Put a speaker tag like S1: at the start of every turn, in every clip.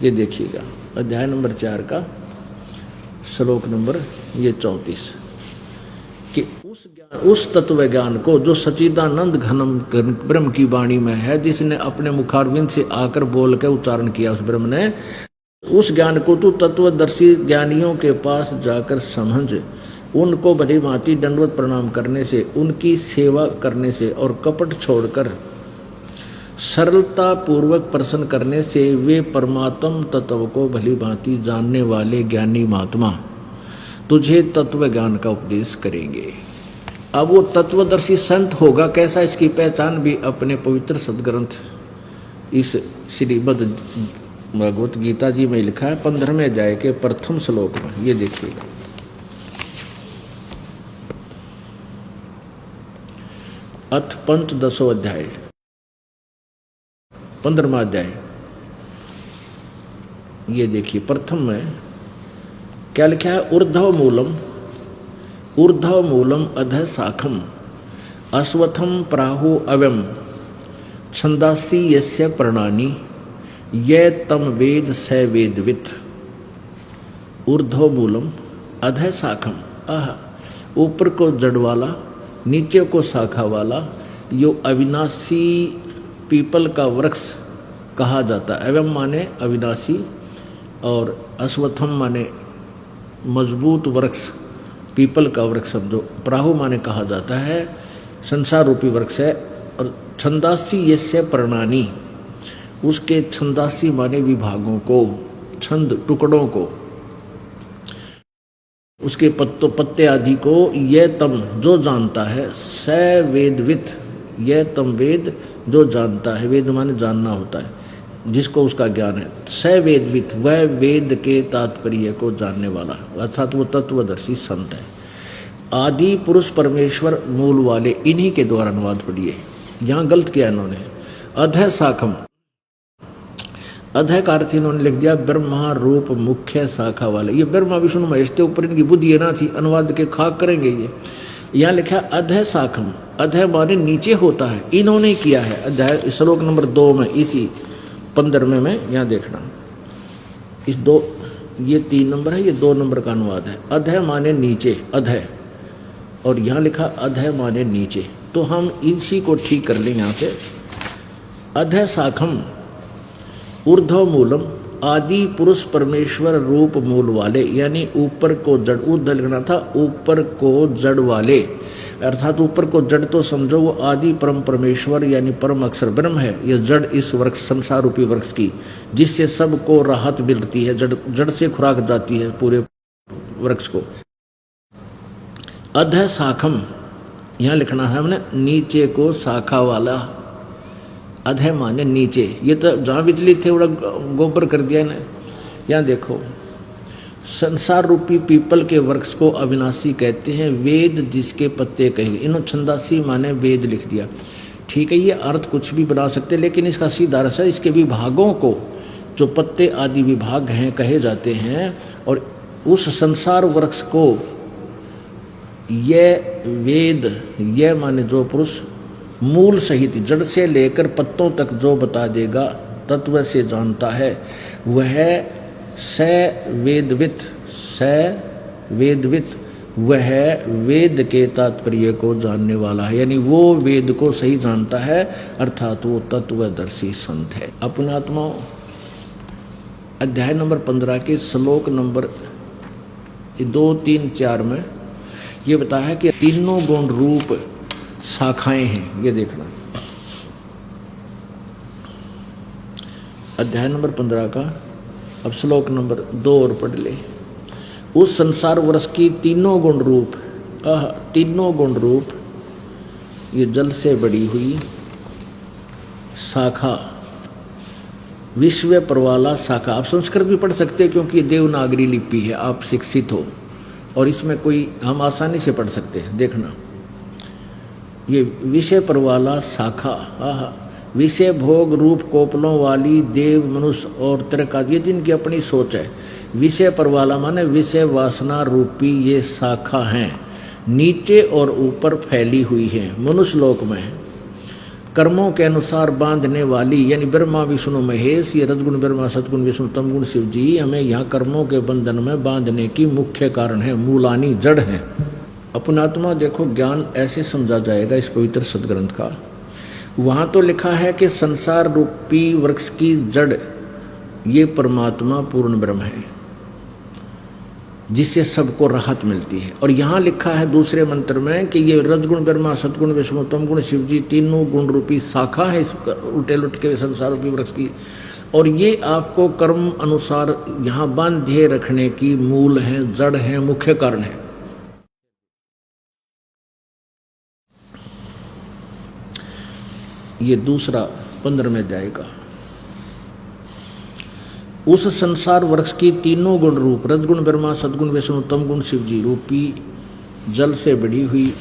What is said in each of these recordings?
S1: ये देखिएगा अध्याय नंबर 4 का श्लोक नंबर ये 34 कि उस तत्व ज्ञान को जो सच्चिदानंद घनम ब्रह्म की वाणी में है, जिसने अपने मुखारविंद से आकर बोल के उच्चारण किया, उस ब्रह्म ने उस ज्ञान को तू तत्वदर्शी ज्ञानियों के पास जाकर समझ, उनको भली भांति दंडवत प्रणाम करने से, उनकी सेवा करने से और कपट छोड़कर सरलता पूर्वक प्रसन्न करने से वे परमात्म तत्व को भली भांति जानने वाले ज्ञानी महात्मा तुझे तत्व ज्ञान का उपदेश करेंगे। अब वो तत्वदर्शी संत होगा कैसा, इसकी पहचान भी अपने पवित्र सदग्रंथ इस श्रीमद् भगवत गीता जी में लिखा है 15वें अध्याय के प्रथम श्लोक में। ये देखिएगा, अथ पंचदशो अध्याय 15वां अध्याय। ये देखिए प्रथम में क्या लिखा है, ऊर्ध्व मूलम अधः शाखम अश्वत्थम प्राहु अव्यम छंदासी यस्य प्रणानी ये तम वेद स वेदवित्। ऊर्ध्व मूलम अधः शाखम, ऊपर को जड़ वाला नीचे को शाखा वाला, यो अविनाशी पीपल का वृक्ष कहा जाता है। एवं माने अविनाशी और अश्वत्थम माने मजबूत वृक्ष, पीपल का वृक्ष समझो। प्राहु माने कहा जाता है संसार रूपी वृक्ष है। और छंदासी यस्य प्रणानी, उसके छंदासी माने विभागों को, छंद टुकड़ों को, उसके पत्ते आदि को, ये तम जो जानता है, स वेदवित्, ये तम वेद जो जानता है, वेद माने जानना होता है, जिसको उसका ज्ञान है। स वेदवित्, वह वेद के तात्पर्य को जानने वाला, अर्थात वो तत्वदर्शी संत है। आदि पुरुष परमेश्वर मूल वाले, इन्हीं के द्वारा अनुवाद पढ़िए। यहाँ गलत किया इन्होंने, अधः शाखम, अधः का अर्थ इन्होंने लिख दिया ब्रह्मा रूप मुख्य शाखा वाले। ये ब्रह्मा विष्णु महेश के ऊपर इनकी बुद्धि ना थी, अनुवाद के खाक करेंगे ये। यहाँ लिखा अधः शाखम, अधः माने नीचे होता है, इन्होंने किया है। अध्याय श्लोक नंबर 2 में, इसी 15वें में यहाँ देखना, इस 2, ये 3 नंबर है, ये 2 नंबर का अनुवाद है। अधः माने नीचे, अधः, और यहाँ लिखा अधः माने नीचे। तो हम इसी को ठीक कर लें यहाँ से। अधः शाखम ऊर्ध्व मूलम, आदि पुरुष परमेश्वर रूप मूल वाले, यानी ऊपर को जड़, ऊर्ध्व लिखना था, ऊपर को जड़ वाले, अर्थात ऊपर को जड़ तो समझो वो आदि परम परमेश्वर यानी परम अक्षर ब्रह्म है। ये जड़ इस वृक्ष, संसार रूपी वृक्ष की, जिससे सबको राहत मिलती है, जड़ से खुराक जाती है पूरे वृक्ष को। अधः शाखम, यहाँ लिखना है हमने नीचे को शाखा वाला, अधः माने नीचे। ये तो जहाँ बिजली थे बड़ा गोबर कर दिया ना। यहाँ देखो, संसार रूपी पीपल के वृक्ष को अविनाशी कहते हैं, वेद जिसके पत्ते कहे। इन्होंने छंदासी माने वेद लिख दिया। ठीक है, ये अर्थ कुछ भी बना सकते, लेकिन इसका सीधा अर्थ है इसके विभागों को, जो पत्ते आदि विभाग हैं कहे जाते हैं, और उस संसार वृक्ष को ये वेद, ये माने जो पुरुष मूल सहित जड़ से लेकर पत्तों तक जो बता देगा, तत्व से जानता है, वह स वेदवित्, वह वेद के तात्पर्य को जानने वाला है, यानी वो वेद को सही जानता है, अर्थात वो तत्वदर्शी संत है। अपनात्मा अध्याय नंबर 15 के श्लोक नंबर 2, 3, 4 में ये बताया है कि तीनों गुण रूप शाखाएं हैं। ये देखना, अध्याय नंबर 15 का अब श्लोक नंबर 2 और पढ़ ले। उस संसार वृक्ष की तीनों गुण रूप, तीनों गुण रूप ये जल से बड़ी हुई शाखा, विश्व परवाला शाखा। आप संस्कृत भी पढ़ सकते हैं क्योंकि ये देवनागरी लिपि है, आप शिक्षित हो और इसमें कोई हम आसानी से पढ़ सकते हैं। देखना, ये विषय परवाला शाखा, विषय भोग रूप कोपलों वाली देव मनुष्य और तरका, ये जिनकी अपनी सोच है। विषय परवाला माने विषय वासना रूपी ये शाखा हैं, नीचे और ऊपर फैली हुई है, मनुष्य लोक में है। कर्मों के अनुसार बांधने वाली, यानी ब्रह्मा विष्णु महेश, ये रजगुण ब्रह्मा सतगुण विष्णु तमगुण शिव जी हमें यहाँ कर्मों के बंधन में बांधने की मुख्य कारण है, मूलानी जड़ है। अपनात्मा देखो ज्ञान ऐसे समझा जाएगा इस पवित्र सदग्रंथ का। वहाँ तो लिखा है कि संसार रूपी वृक्ष की जड़ ये परमात्मा पूर्ण ब्रह्म है जिससे सबको राहत मिलती है। और यहाँ लिखा है दूसरे मंत्र में कि ये रजगुण ब्रह्मा सतगुण विष्णु तमगुण शिव जी तीनों गुण रूपी शाखा है इस उल्टे लुट के संसार रूपी वृक्ष की, और ये आपको कर्म अनुसार यहाँ बांधे रखने की मूल है, जड़ है, मुख्य कारण है। ये दूसरा 15 में जाएगा। उस संसार वृक्ष की तीनों गुण रूप रजगुण ब्रह्मा सदगुण विष्णु तमगुण शिव जी रूपी जल से बड़ी हुई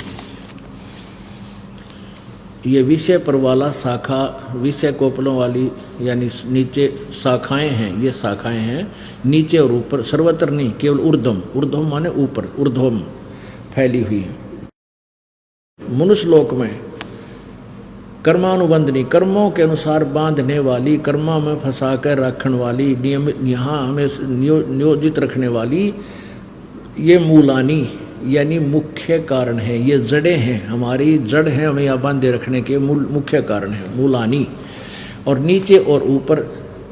S1: ये विषय पर वाला शाखा, विषय कोपलों वाली यानी नीचे शाखाएं हैं, ये शाखाएं हैं नीचे और ऊपर, सर्वत्र नहीं, केवल ऊर्ध्वम, ऊर्ध्वम माने ऊपर, ऊर्ध्वम फैली हुई है। मनुष्य लोक में कर्मानुबंधनी, कर्मों के अनुसार बांधने वाली, कर्मा में फंसा कर रखने वाली, नियमित यहाँ हमें नियोजित रखने वाली, ये मूलानी यानी मुख्य कारण है। ये जड़ें हैं, हमारी जड़ है, हमें यहाँ बांधे रखने के मुख्य कारण है मूलानी। और नीचे और ऊपर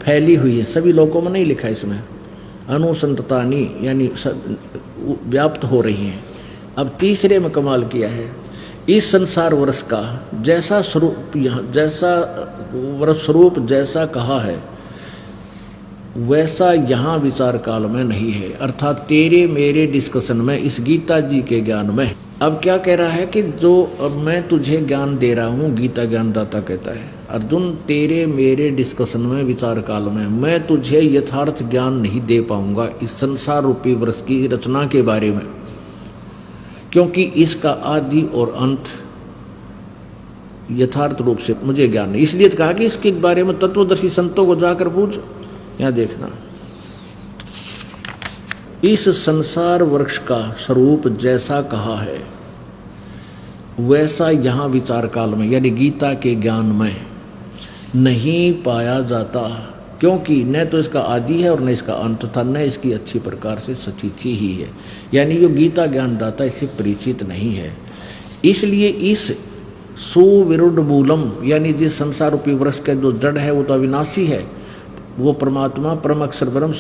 S1: फैली हुई है, सभी लोगों में नहीं लिखा इसमें, अनुसंततानी यानी व्याप्त हो रही हैं। अब तीसरे में कमाल किया है, इस संसार वर्ष का जैसा स्वरूप, जैसा वर्ष स्वरूप जैसा कहा है वैसा यहाँ विचार काल में नहीं है, अर्थात तेरे मेरे डिस्कशन में, इस गीता जी के ज्ञान में। अब क्या कह रहा है कि जो अब मैं तुझे ज्ञान दे रहा हूँ, गीता ज्ञानदाता कहता है, अर्जुन तेरे मेरे डिस्कशन में, विचार काल में मैं तुझे यथार्थ ज्ञान नहीं दे पाऊंगा इस संसार रूपी वृक्ष की रचना के बारे में, क्योंकि इसका आदि और अंत यथार्थ रूप से मुझे ज्ञान नहीं। इसलिए कहा कि इसके बारे में तत्वदर्शी संतों को जाकर पूछ। यहां देखना, इस संसार वृक्ष का स्वरूप जैसा कहा है वैसा यहां विचार काल में यानी गीता के ज्ञान में नहीं पाया जाता, क्योंकि न तो इसका आदि है और न इसका अंत था, न इसकी अच्छी प्रकार से सचिथी ही है, यानी ये गीता ज्ञानदाता इससे परिचित नहीं है। इसलिए इस सुविरुद्ध मूलम यानी जिस संसार रूपी वृक्ष का जो जड़ है वो तो अविनाशी है, वो परमात्मा परम अक्षर ब्रह्म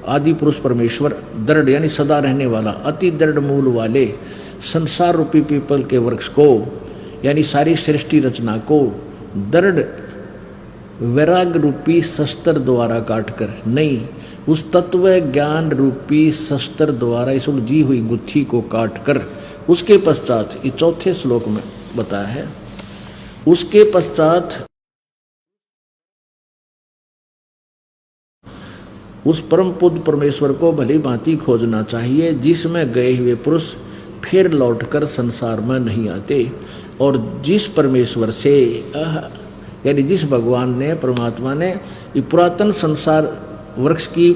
S1: आदि पुरुष परमेश्वर, दृढ़ यानी सदा रहने वाला, अति दृढ़ मूल वाले संसार रूपी पीपल के वृक्ष को यानी सारी सृष्टि रचना को दृढ़ वैराग रूपी शस्त्र द्वारा काटकर नहीं, उस तत्व ज्ञान रूपी शस्त्र द्वारा इस उलझी हुई गुत्थी को काटकर, उसके पश्चात इस चौथे श्लोक में बताया है, उसके पश्चात उस परम पुरुष परमेश्वर को भली भांति खोजना चाहिए, जिसमें गए हुए पुरुष फिर लौटकर संसार में नहीं आते, और जिस परमेश्वर से यानी जिस भगवान ने, परमात्मा ने ये पुरातन संसार वृक्ष की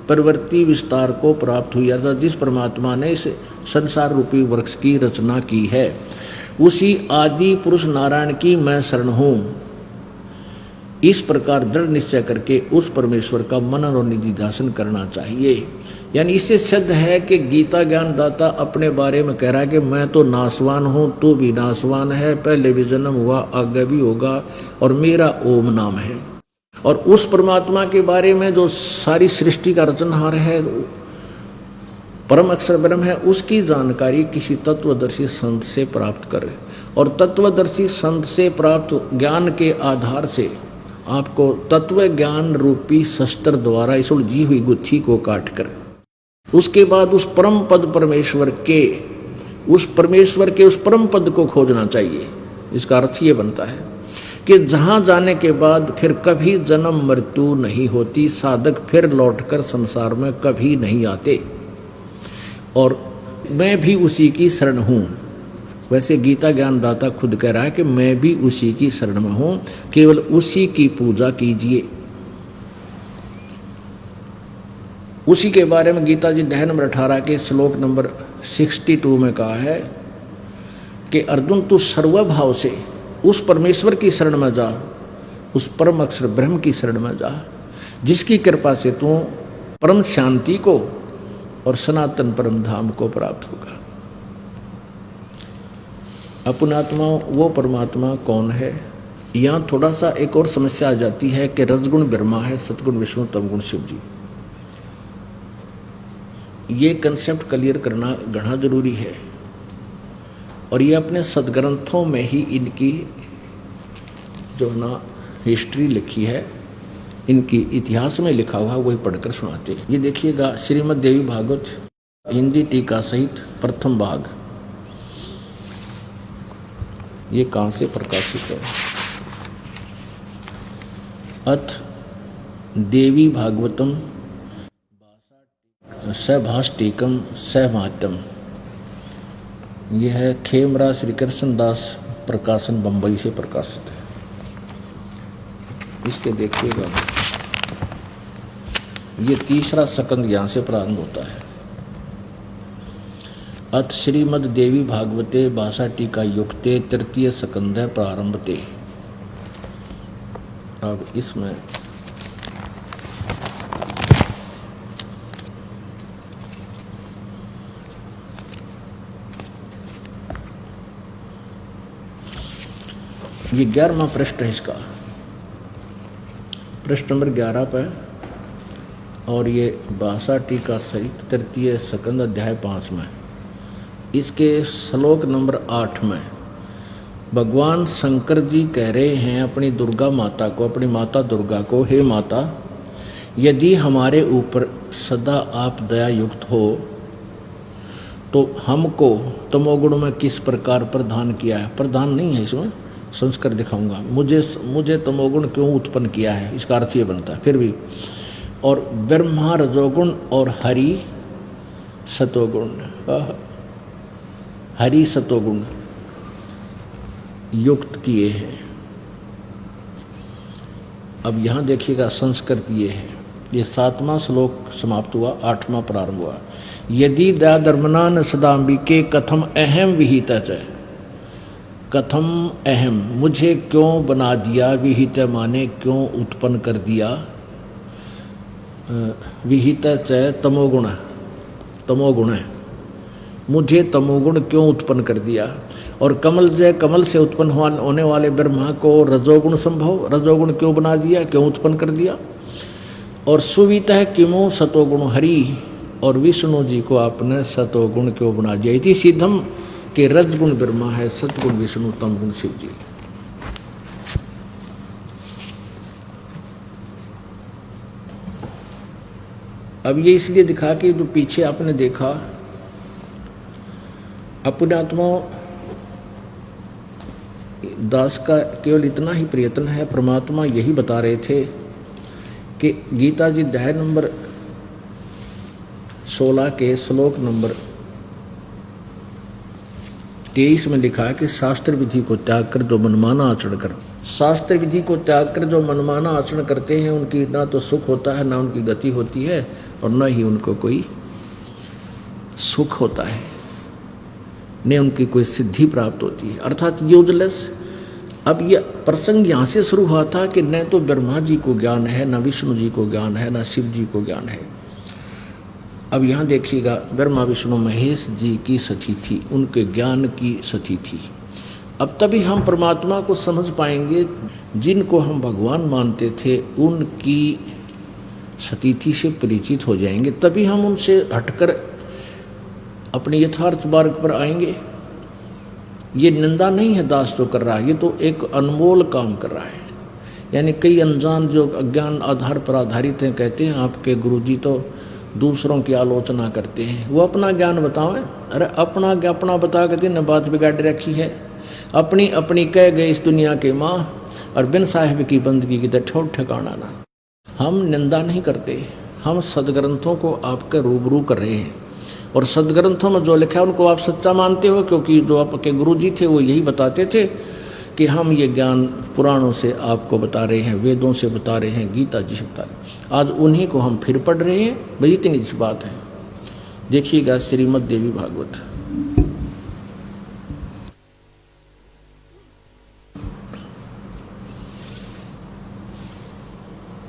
S1: प्रवृत्ति विस्तार को प्राप्त हुई, अर्थात जिस परमात्मा ने इस संसार रूपी वृक्ष की रचना की है, उसी आदि पुरुष नारायण की मैं शरण हूँ। इस प्रकार दृढ़ निश्चय करके उस परमेश्वर का मनन और निधिध्यासन करना चाहिए। यानी इससे सिद्ध है कि गीता ज्ञानदाता अपने बारे में कह रहा है कि मैं तो नासवान हूँ, तू भी नासवान है, पहले भी जन्म हुआ, आगे भी होगा, और मेरा ओम नाम है। और उस परमात्मा के बारे में जो सारी सृष्टि का रचनहार है, परम अक्षर ब्रह्म है, उसकी जानकारी किसी तत्वदर्शी संत से प्राप्त करें, और तत्वदर्शी संत से प्राप्त ज्ञान के आधार से आपको तत्व ज्ञान रूपी शस्त्र द्वारा इस उलझी हुई गुत्थी को काट कर उसके बाद उस परम पद परमेश्वर के उस परम पद को खोजना चाहिए। इसका अर्थ ये बनता है कि जहाँ जाने के बाद फिर कभी जन्म मृत्यु नहीं होती, साधक फिर लौटकर संसार में कभी नहीं आते, और मैं भी उसी की शरण हूँ। वैसे गीता ज्ञानदाता खुद कह रहा है कि मैं भी उसी की शरण में हूँ, केवल उसी की पूजा कीजिए। उसी के बारे में गीता जी अध्याय नंबर 18 के श्लोक नंबर 62 में कहा है कि अर्जुन तू सर्वभाव से उस परमेश्वर की शरण में जा, उस परम अक्षर ब्रह्म की शरण में जा, जिसकी कृपा से तू परम शांति को और सनातन परम धाम को प्राप्त होगा। अपनात्मा वो परमात्मा कौन है? यहाँ थोड़ा सा एक और समस्या आ जाती है कि रजगुण ब्रह्मा है, सतगुण विष्णु, तमगुण शिव जी। ये कंसेप्ट क्लियर करना घना जरूरी है और ये अपने सदग्रंथों में ही इनकी जो ना हिस्ट्री लिखी है, इनकी इतिहास में लिखा हुआ वही पढ़कर सुनाते हैं। ये देखिएगा श्रीमद् देवी भागवत हिंदी टीका सहित प्रथम भाग, ये कहाँ से प्रकाशित है? अथ देवी भागवतम सभाष्टिकम सहमातम, यह है खेमरा श्री कृष्ण दास प्रकाशन बंबई से प्रकाशित है। इसके देखिएगा ये तीसरा सकंद यहाँ से प्रारंभ होता है। अथ श्रीमद् देवी भागवते भाषा टीका युक्ते तृतीय सकंद प्रारंभते। अब इसमें ये 11वां पृष्ठ है, इसका पृष्ठ नंबर 11 पर, और ये भाषा टीका सहित तृतीय सकंद अध्याय 5 में, इसके श्लोक नंबर 8 में भगवान शंकर जी कह रहे हैं अपनी दुर्गा माता को, अपनी माता दुर्गा को, हे माता, यदि हमारे ऊपर सदा आप दया युक्त हो तो हमको तमोगुण में किस प्रकार प्रदान किया है? प्रदान नहीं है, इसमें संस्कार दिखाऊंगा। मुझे तमोगुण क्यों उत्पन्न किया है, इसका अर्थ ये बनता है फिर भी। और ब्रह्मा रजोगुण और हरि सतोगुण, हरि सतोगुण युक्त किए हैं। अब यहाँ देखिएगा संस्कृत ये है, ये 7वां श्लोक समाप्त हुआ, 8वां प्रारंभ हुआ। यदि दया धर्मना न सदाम्बिके कथम अहम विहिता च, कथम अहम, मुझे क्यों बना दिया, विहित माने क्यों उत्पन्न कर दिया, विहित च तमोगुण, तमोगुण है, मुझे तमोगुण क्यों उत्पन्न कर दिया। और कमल जय, कमल से उत्पन्न होने वाले ब्रह्मा को रजोगुण संभव, रजोगुण क्यों बना दिया, क्यों उत्पन्न कर दिया। और सुवित है किमो सतोगुण हरि, और विष्णु जी को आपने सतोगुण क्यों बना दिया। इति सिद्धम कि रजगुण ब्रह्मा है, सतगुण विष्णु, तमगुण शिव जी। अब ये इसलिए दिखा कि जो पीछे आपने देखा अपने आत्मा दास का केवल इतना ही प्रयत्न है। परमात्मा यही बता रहे थे कि गीता जी अध्याय नंबर 16 के श्लोक नंबर 23 में लिखा है कि शास्त्र विधि को त्याग कर जो मनमाना आचरण कर, शास्त्र विधि को त्याग कर जो मनमाना आचरण करते हैं उनकी ना तो सुख होता है, ना उनकी गति होती है, और न ही उनको कोई सुख होता है, न उनकी कोई सिद्धि प्राप्त होती है, अर्थात यूजलेस। अब यह प्रसंग यहाँ से शुरू हुआ था कि न तो ब्रह्मा जी को ज्ञान है, न विष्णु जी को ज्ञान है, न शिव जी को ज्ञान है। अब यहाँ देखिएगा ब्रह्मा विष्णु महेश जी की सती थी, उनके ज्ञान की सती थी। अब तभी हम परमात्मा को समझ पाएंगे, जिनको हम भगवान मानते थे उनकी सतीथि से परिचित हो जाएंगे, तभी हम उनसे हटकर अपने यथार्थ मार्ग पर आएंगे। ये निंदा नहीं है दास जो कर रहा है, ये तो एक अनमोल काम कर रहा है। यानी कई अनजान जो अज्ञान आधार पर आधारित हैं कहते हैं आपके गुरुजी तो दूसरों की आलोचना करते हैं, वो अपना ज्ञान बताओ। अरे अपना बता के दिन बात बिगाड़ रखी है, अपनी अपनी कह गए इस दुनिया के माँ, और बिन साहिब की बंदगी की ठोर ठिकाना ना। हम निंदा नहीं करते, हम सदग्रंथों को आपके रूबरू कर रहे हैं, और सदग्रंथों में जो लिखा है उनको आप सच्चा मानते हो, क्योंकि जो आपके गुरुजी थे वो यही बताते थे कि हम ये ज्ञान पुराणों से आपको बता रहे हैं, वेदों से बता रहे हैं, गीता जी से बता रहे हैं। आज उन्हीं को हम फिर पढ़ रहे हैं, भाई इतनी सी बात है। देखिएगा श्रीमद् देवी भागवत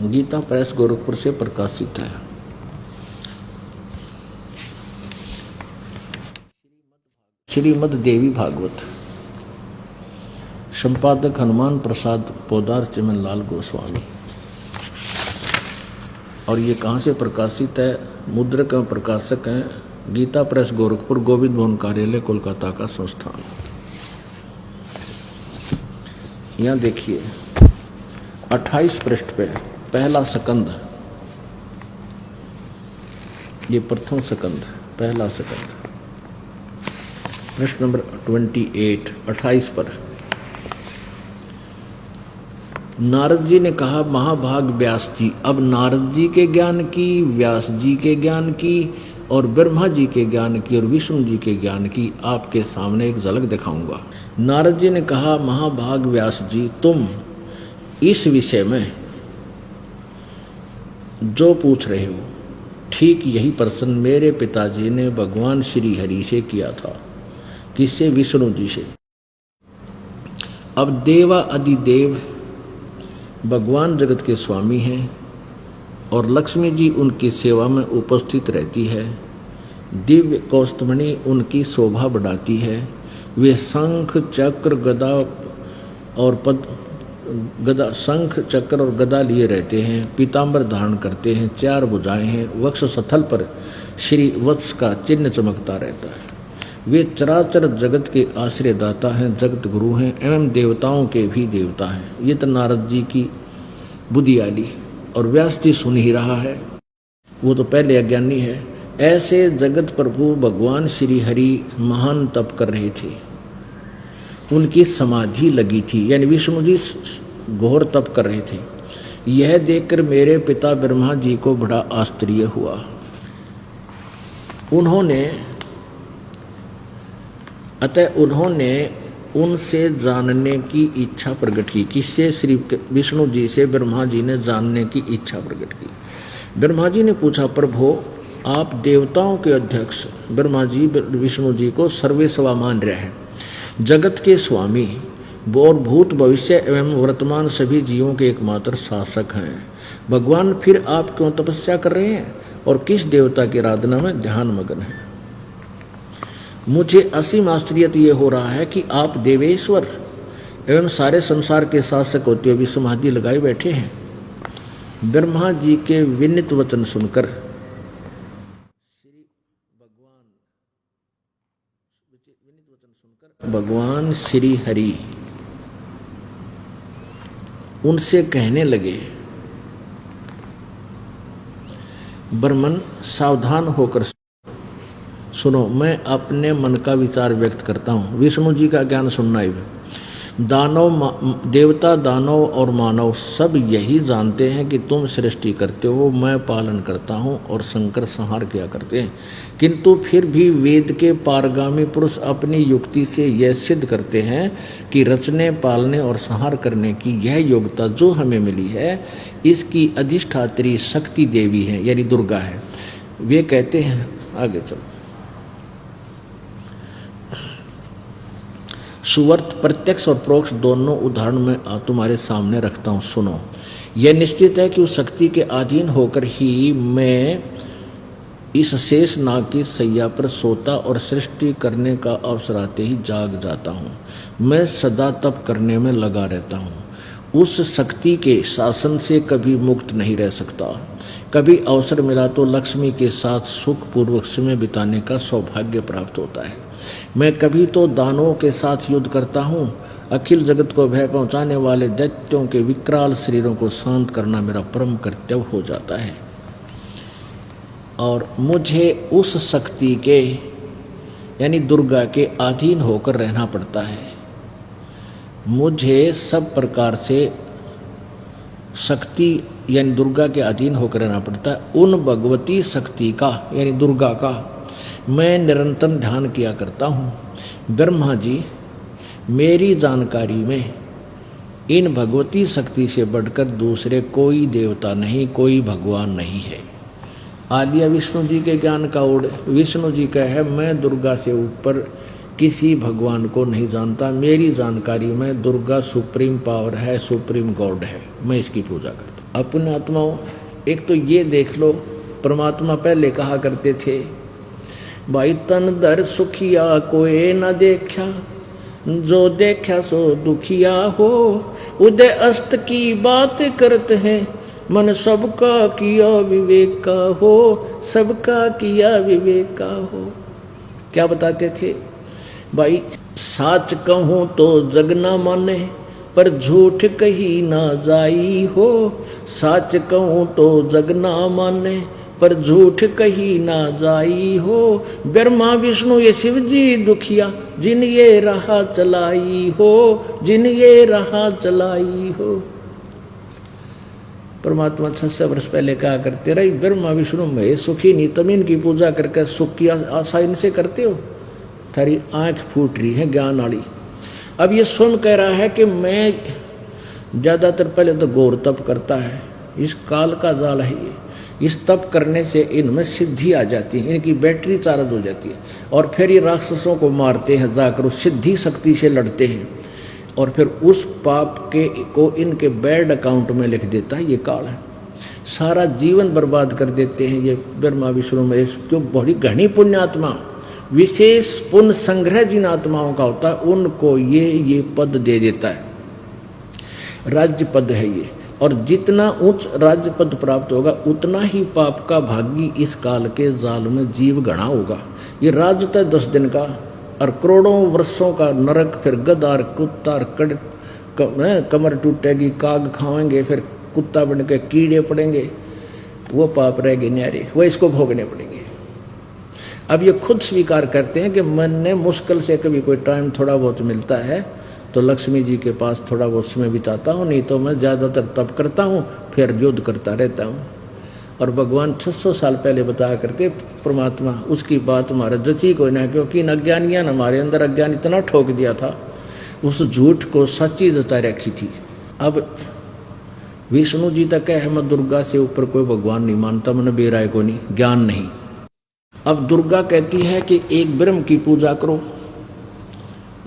S1: गीता प्रेस गोरखपुर से प्रकाशित है। श्रीमद् देवी भागवत, संपादक हनुमान प्रसाद पोदार चिमन लाल गोस्वामी। और ये कहाँ से प्रकाशित है? मुद्रक एवं प्रकाशक हैं गीता प्रेस गोरखपुर, गोविंद भवन कार्यालय, कोलकाता का संस्थान। यहाँ देखिए 28 पृष्ठ पे पहला सकंद, ये प्रथम सकंद, पहला सकंद, प्रश्न नंबर 28 पर नारद जी ने कहा, महाभाग व्यास जी। अब नारद जी के ज्ञान की, व्यास जी के ज्ञान की और ब्रह्मा जी के ज्ञान की और विष्णु जी के ज्ञान की आपके सामने एक झलक दिखाऊंगा। नारद जी ने कहा, महाभाग व्यास जी, तुम इस विषय में जो पूछ रहे हो ठीक यही प्रश्न मेरे पिताजी ने भगवान श्री हरि से किया था। किससे? विष्णु जी से। अब देवा अधिदेव भगवान जगत के स्वामी हैं और लक्ष्मी जी उनकी सेवा में उपस्थित रहती है। दिव्य कौस्तुभमणि उनकी शोभा बढ़ाती है। वे शंख चक्र गदा और शंख चक्र और गदा लिए रहते हैं। पीताम्बर धारण करते हैं। 4 भुजाएं हैं। वक्ष स्थल पर श्री वत्स का चिन्ह चमकता रहता है। वे चराचर जगत के आश्रयदाता हैं, जगत गुरु हैं एवं देवताओं के भी देवता हैं। ये तो नारद जी की बुद्धियाली। और व्यास जी सुन ही रहा है, वो तो पहले अज्ञानी है। ऐसे जगत प्रभु भगवान श्री हरि महान तप कर रहे थे। उनकी समाधि लगी थी, यानी विष्णु जी घोर तप कर रहे थे। यह देखकर मेरे पिता ब्रह्मा जी को बड़ा आश्चर्य हुआ। उन्होंने उनसे जानने की इच्छा प्रकट की। किससे? श्री विष्णु जी से ब्रह्मा जी ने जानने की इच्छा प्रकट की। ब्रह्मा जी ने पूछा, प्रभु आप देवताओं के अध्यक्ष ब्रह्मा जी विष्णु जी को सर्वेसर्वा मान रहे हैं, जगत के स्वामी और भूत भविष्य एवं वर्तमान सभी जीवों के एकमात्र शासक हैं। भगवान फिर आप क्यों तपस्या कर रहे हैं और किस देवता की आराधना में ध्यान मग्न है? मुझे असीम आश्चर्य ये हो रहा है कि आप देवेश्वर एवं सारे संसार के शासक होते हुए भी समाधि लगाए बैठे हैं। ब्रह्मा जी के विनीत वचन सुनकर भगवान श्री हरि उनसे कहने लगे, ब्रह्मन सावधान होकर सुनो, मैं अपने मन का विचार व्यक्त करता हूँ। विष्णु जी का ज्ञान सुनना ही। देवता, दानव और मानव सब यही जानते हैं कि तुम सृष्टि करते हो, मैं पालन करता हूँ और शंकर संहार किया करते हैं। किंतु फिर भी वेद के पारगामी पुरुष अपनी युक्ति से यह सिद्ध करते हैं कि रचने, पालने और संहार करने की यह योग्यता जो हमें मिली है, इसकी अधिष्ठात्री शक्ति देवी है, यानी दुर्गा है। वे कहते हैं, आगे चलो, सुवर्त प्रत्यक्ष और परोक्ष दोनों उदाहरण मैं तुम्हारे सामने रखता हूँ, सुनो। यह निश्चित है कि उस शक्ति के अधीन होकर ही मैं इस शेष नाग की सैया पर सोता और सृष्टि करने का अवसर आते ही जाग जाता हूँ। मैं सदा तप करने में लगा रहता हूँ। उस शक्ति के शासन से कभी मुक्त नहीं रह सकता। कभी अवसर मिला तो लक्ष्मी के साथ सुखपूर्वक समय बिताने का सौभाग्य प्राप्त होता है। मैं कभी तो दानवों के साथ युद्ध करता हूँ। अखिल जगत को भय पहुँचाने वाले दैत्यों के विकराल शरीरों को शांत करना मेरा परम कर्तव्य हो जाता है। और मुझे उस शक्ति के, यानी दुर्गा के अधीन होकर रहना पड़ता है। मुझे सब प्रकार से शक्ति यानी दुर्गा के अधीन होकर रहना पड़ता है। उन भगवती शक्ति का, यानी दुर्गा का मैं निरंतर ध्यान किया करता हूँ। ब्रह्मा जी, मेरी जानकारी में इन भगवती शक्ति से बढ़कर दूसरे कोई देवता नहीं, कोई भगवान नहीं है। आदिया विष्णु जी के ज्ञान का ओढ़ विष्णु जी का है, मैं दुर्गा से ऊपर किसी भगवान को नहीं जानता। मेरी जानकारी में दुर्गा सुप्रीम पावर है, सुप्रीम गॉड है, मैं इसकी पूजा करता हूँ। अपने आत्माओं, एक तो ये देख लो, परमात्मा पहले कहा करते थे, भाई तन दर सुखिया कोई न देखा, जो देखा सो दुखिया हो, उदय अस्त की बात करते हैं, मन सबका किया विवेक का हो, सबका किया विवेक का हो। क्या बताते थे भाई, साच कहूँ तो जग ना माने, पर झूठ कही ना जाई हो, साच कहूँ तो जग ना माने, पर झूठ कही ना जाई हो, ब्रह्मा विष्णु ये शिव जी दुखिया, जिन ये राह चलाई हो, जिन ये राह चलाई हो। परमात्मा 600 वर्ष पहले कहा करते रही, ब्रह्मा विष्णु में सुखी नहीं, तुम इनकी पूजा करके सुख की आशा इनसे करते हो, थारी आंख फूट रही है ज्ञान वाली। अब ये स्वयं कह रहा है कि मैं ज़्यादातर पहले तो घोर तप करता है, इस काल का जाल है ये, इस तप करने से इनमें सिद्धि आ जाती है, इनकी बैटरी चार्ज हो जाती है, और फिर ये राक्षसों को मारते हैं, जाकर उस सिद्धि शक्ति से लड़ते हैं, और फिर उस पाप के को इनके बैड अकाउंट में लिख देता है। ये काल है, सारा जीवन बर्बाद कर देते हैं ये ब्रह्मा विष्णु में। क्यों? बड़ी घनी पुण्यात्मा, विशेष पुण्य संग्रह जिन आत्माओं का होता है उनको ये पद दे देता है, राज्य पद है ये। और जितना उच्च राज्य पद प्राप्त होगा उतना ही पाप का भागी इस काल के जाल में जीव गणा होगा। ये राज्य तय 10 दिन का और करोड़ों वर्षों का नरक, फिर गदार कुत्ता कमर टूटेगी, काग खाएंगे, फिर कुत्ता बन के कीड़े पड़ेंगे, वो पाप रहेंगे न्यारे, वो इसको भोगने पड़ेंगे। अब ये खुद स्वीकार करते हैं कि मैंने मुश्किल से कभी कोई टाइम थोड़ा बहुत मिलता है तो लक्ष्मी जी के पास थोड़ा बहुत समय बिताता हूँ, नहीं तो मैं ज़्यादातर तप करता हूँ, फिर युद्ध करता रहता हूँ। और भगवान 600 साल पहले बताया करते परमात्मा, उसकी बात हमारा जची कोई ना, क्योंकि इन अज्ञानियों ने हमारे अंदर अज्ञान इतना ठोक दिया था, उस झूठ को सच्ची जता रखी थी। अब विष्णु जी तक है, मैं दुर्गा से ऊपर कोई भगवान नहीं मानता, मैंने बेराय को नहीं, ज्ञान नहीं। अब दुर्गा कहती है कि एक ब्रह्म की पूजा करो,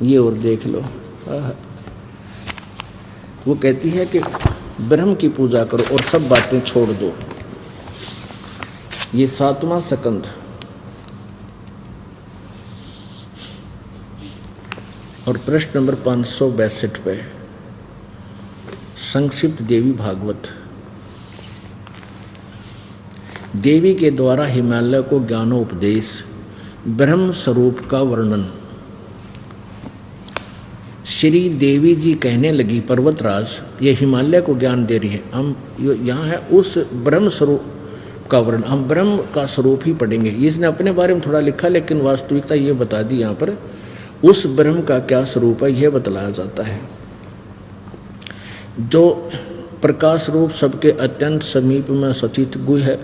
S1: ये और देख लो, वो कहती है कि ब्रह्म की पूजा करो और सब बातें छोड़ दो। ये 7वां स्कंद और प्रश्न नंबर 562 पे संक्षिप्त देवी भागवत। देवी के द्वारा हिमालय को ज्ञानोपदेश, ब्रह्म स्वरूप का वर्णन। श्री देवी जी कहने लगी, पर्वतराज ये हिमालय को ज्ञान दे रही है, हम यहाँ है उस ब्रह्म स्वरूप का वर्णन, हम ब्रह्म का स्वरूप ही पढ़ेंगे। इसने अपने बारे में थोड़ा लिखा, लेकिन वास्तविकता ये बता दी यहाँ पर, उस ब्रह्म का क्या स्वरूप है यह बतलाया जाता है, जो प्रकाश रूप सबके अत्यंत समीप में स्थित गुह है,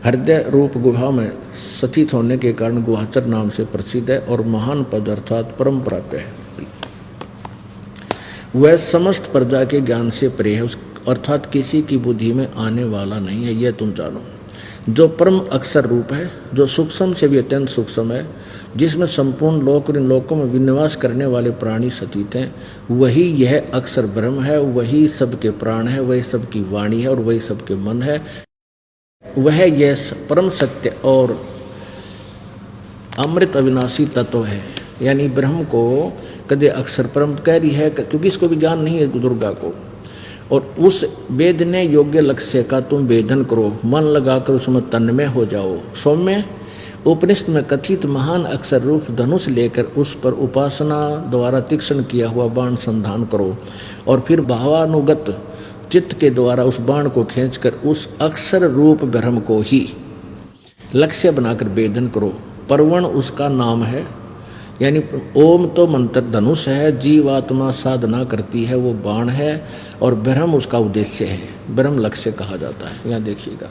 S1: हृदय रूप गुहा में स्थित होने के कारण गुहाचर नाम से प्रसिद्ध है, और महान पद अर्थात परम प्राप्य है। वह समस्त प्रजा के ज्ञान से परे है, अर्थात किसी की बुद्धि में आने वाला नहीं है, यह तुम जानो। जो परम अक्षर रूप है, जो सूक्ष्म से भी अत्यंत सूक्ष्म है, जिसमें संपूर्ण लोक और इन लोकों में विनिवास करने वाले प्राणी स्थित हैं, वही यह अक्षर ब्रह्म है, वही सबके प्राण है, वही सबकी वाणी है और वही सबके मन है। वह यह परम सत्य और अमृत अविनाशी तत्व है, यानी ब्रह्म को कदे अक्षर परम कह रही है, क्योंकि इसको भी ज्ञान नहीं है दुर्गा को। और उस वेदने योग्य लक्ष्य का तुम वेदन करो, मन लगाकर उसमें तन्मय हो जाओ। सौम्य उपनिषद में कथित महान अक्षर रूप धनुष लेकर उस पर उपासना द्वारा तीक्ष्ण किया हुआ बाण संधान करो, और फिर भावानुगत चित्त के द्वारा उस बाण को खींचकर उस अक्षर रूप ब्रह्म को ही लक्ष्य बनाकर वेदन करो। परवण उसका नाम है, यानी ओम तो मंत्र धनुष है, जीवात्मा साधना करती है वो बाण है, और ब्रह्म उसका उद्देश्य है, ब्रह्म लक्ष्य कहा जाता है। यहाँ देखिएगा,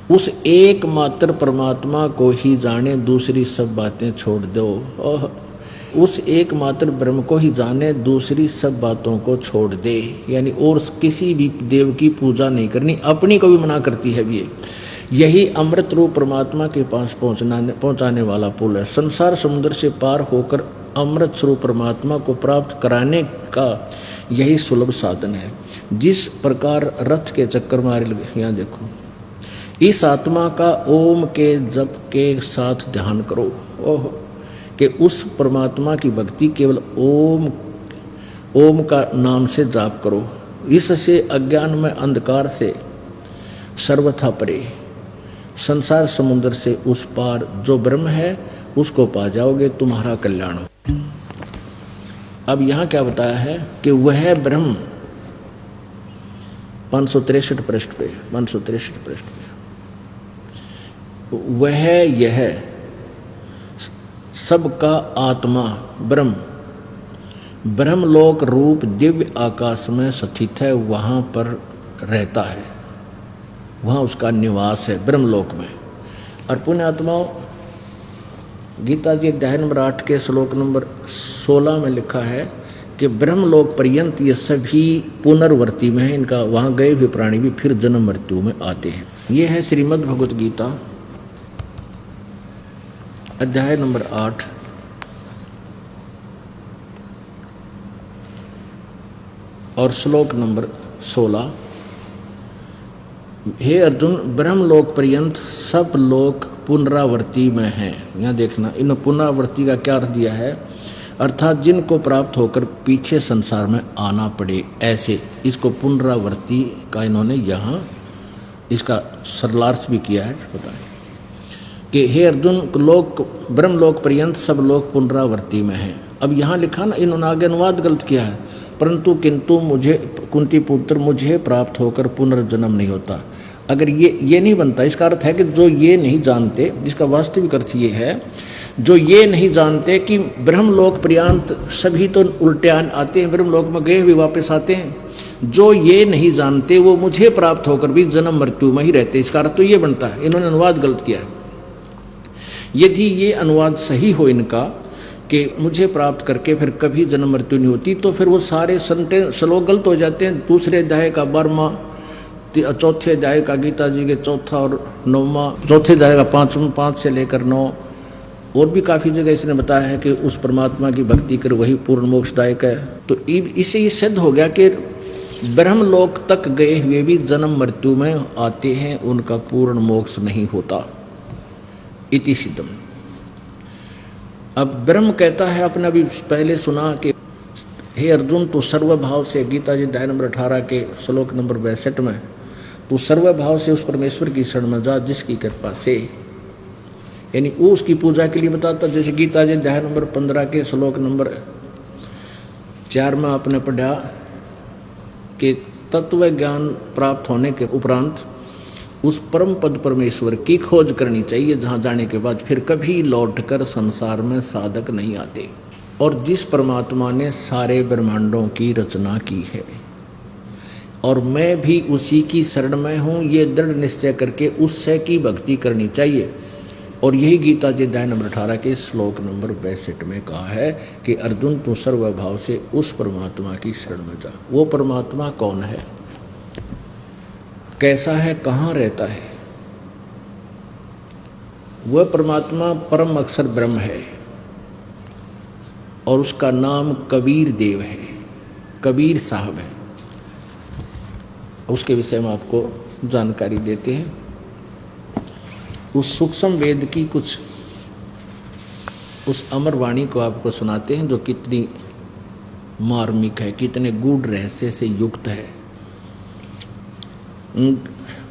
S1: उस एकमात्र परमात्मा को ही जाने, दूसरी सब बातें छोड़ दो। उस एकमात्र ब्रह्म को ही जाने, दूसरी सब बातों को छोड़ दे, यानी और किसी भी देव की पूजा नहीं करनी, अपनी को भी मना करती है ये। यही अमृत रूप परमात्मा के पास पहुंचाने वाला पुल है। संसार समुद्र से पार होकर अमृत स्वरूप परमात्मा को प्राप्त कराने का यही सुलभ साधन है। जिस प्रकार रथ के चक्कर मारे लगे। यहाँ देखो, इस आत्मा का ओम के जप के साथ ध्यान करो। ओह, कि उस परमात्मा की भक्ति केवल ओम का नाम से जाप करो। इससे अज्ञान में अंधकार से सर्वथा परे, संसार समुद्र से उस पार जो ब्रह्म है उसको पा जाओगे, तुम्हारा कल्याण हो। अब यहाँ क्या बताया है कि वह ब्रह्म 563 पृष्ठ पे, 563 पृष्ठ पे, वह यह सबका आत्मा ब्रह्मलोक रूप दिव्य आकाश में स्थित है, वहाँ पर रहता है, वहाँ उसका निवास है ब्रह्मलोक में। और पुण्यात्माओं, गीता जी अध्याय नंबर 8 के श्लोक नंबर 16 में लिखा है कि ब्रह्मलोक पर्यंत ये सभी पुनर्वर्ती में है, इनका वहाँ गए हुए प्राणी भी फिर जन्म मृत्यु में आते हैं। ये है श्रीमद् भगवत गीता अध्याय नंबर 8 और श्लोक नंबर 16। हे अर्जुन, ब्रह्मलोक पर्यंत सब लोग पुनरावर्ती में हैं। यहाँ देखना, इन पुनरावर्ती का क्या अर्थ दिया है, अर्थात जिनको प्राप्त होकर पीछे संसार में आना पड़े, ऐसे इसको पुनरावर्ती का इन्होंने यहाँ इसका सरलार्थ भी किया है। बताएं कि हे अर्जुन, ब्रह्मलोक पर्यंत सब लोग पुनरावर्ती में हैं। अब यहाँ लिखा ना, इन्होंने आगे अनुवाद गलत किया है, किंतु मुझे कुंती पुत्र मुझे प्राप्त होकर पुनर्जन्म नहीं होता। अगर ये नहीं बनता, इसका अर्थ है कि जो ये नहीं जानते, जिसका वास्तविक अर्थ ये है, जो ये नहीं जानते कि ब्रह्मलोक पर्यंत सभी तो उल्टे आते हैं, ब्रह्मलोक में गए हुए वापस आते हैं, जो ये नहीं जानते वो मुझे प्राप्त होकर भी जन्म मृत्यु में ही रहते। इसका अर्थ तो ये बनता है, इन्होंने अनुवाद गलत किया है। यदि ये अनुवाद सही हो इनका कि मुझे प्राप्त करके फिर कभी जन्म मृत्यु नहीं होती, तो फिर वो सारे श्लोक गलत हो जाते हैं। दूसरे अध्याय का 12वां, चौथे अध्याय का गीता जी के 4था और 9वां, चौथे अध्याय का 5 से लेकर 9, और भी काफ़ी जगह इसने बताया है कि उस परमात्मा की भक्ति कर वही पूर्ण मोक्षदायक है। तो इससे ये सिद्ध हो गया कि ब्रह्मलोक तक गए हुए भी जन्म मृत्यु में आते हैं, उनका पूर्ण मोक्ष नहीं होता। इति सिद्धम। अब ब्रह्म कहता है, आपने अभी पहले सुना कि हे अर्जुन, तू सर्वभाव से, गीता जी अध्याय नंबर 18 के श्लोक नंबर 62 में, तू सर्वभाव से उस परमेश्वर की शरण में जा जिसकी कृपा से, यानी वो उसकी पूजा के लिए बताता। जैसे गीता जी अध्याय नंबर 15 के श्लोक नंबर 4 में आपने पढ़ा कि तत्व ज्ञान प्राप्त होने के उपरांत उस परम पद परमेश्वर की खोज करनी चाहिए, जहाँ जाने के बाद फिर कभी लौटकर संसार में साधक नहीं आते। और जिस परमात्मा ने सारे ब्रह्मांडों की रचना की है और मैं भी उसी की शरण में हूँ, ये दृढ़ निश्चय करके उससे की भक्ति करनी चाहिए। और यही गीता जी अध्याय नंबर 18 के श्लोक नंबर 62 में कहा है कि अर्जुन, तू सर्वभाव से उस परमात्मा की शरण में जा। वो परमात्मा कौन है, कैसा है, कहाँ रहता है? वह परमात्मा परम अक्षर ब्रह्म है और उसका नाम कबीर देव है, कबीर साहब है। उसके विषय में आपको जानकारी देते हैं। उस सूक्ष्म वेद की कुछ उस अमर वाणी को आपको सुनाते हैं, जो कितनी मार्मिक है, कितने गूढ़ रहस्य से युक्त है।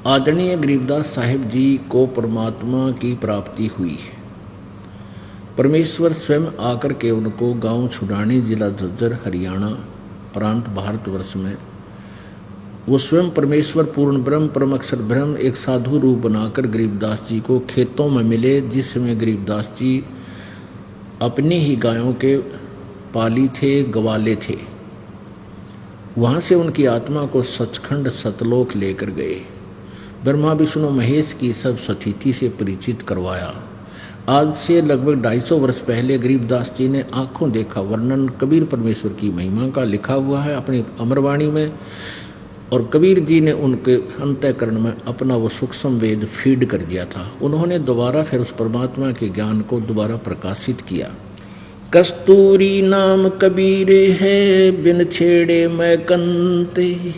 S1: आदरणीय गरीबदास साहिब जी को परमात्मा की प्राप्ति हुई है। परमेश्वर स्वयं आकर के उनको गांव छुड़ानी, जिला झज्जर, हरियाणा प्रांत, भारतवर्ष में वो स्वयं परमेश्वर पूर्ण ब्रह्म परम अक्षर ब्रह्म एक साधु रूप बनाकर गरीबदास जी को खेतों में मिले, जिसमें गरीबदास जी अपनी ही गायों के पाली थे, गवाले थे। वहाँ से उनकी आत्मा को सचखंड सतलोक लेकर गए। ब्रह्मा विष्णु महेश की सब सतिथि से परिचित करवाया। आज से लगभग 250 वर्ष पहले गरीबदास जी ने आंखों देखा वर्णन कबीर परमेश्वर की महिमा का लिखा हुआ है अपनी अमरवाणी में। और कबीर जी ने उनके अंतःकरण में अपना वो सूक्ष्म वेद फीड कर दिया था। उन्होंने दोबारा फिर उस परमात्मा के ज्ञान को दोबारा प्रकाशित किया। कस्तूरी नाम कबीर है, बिन छेड़े मैं कंते,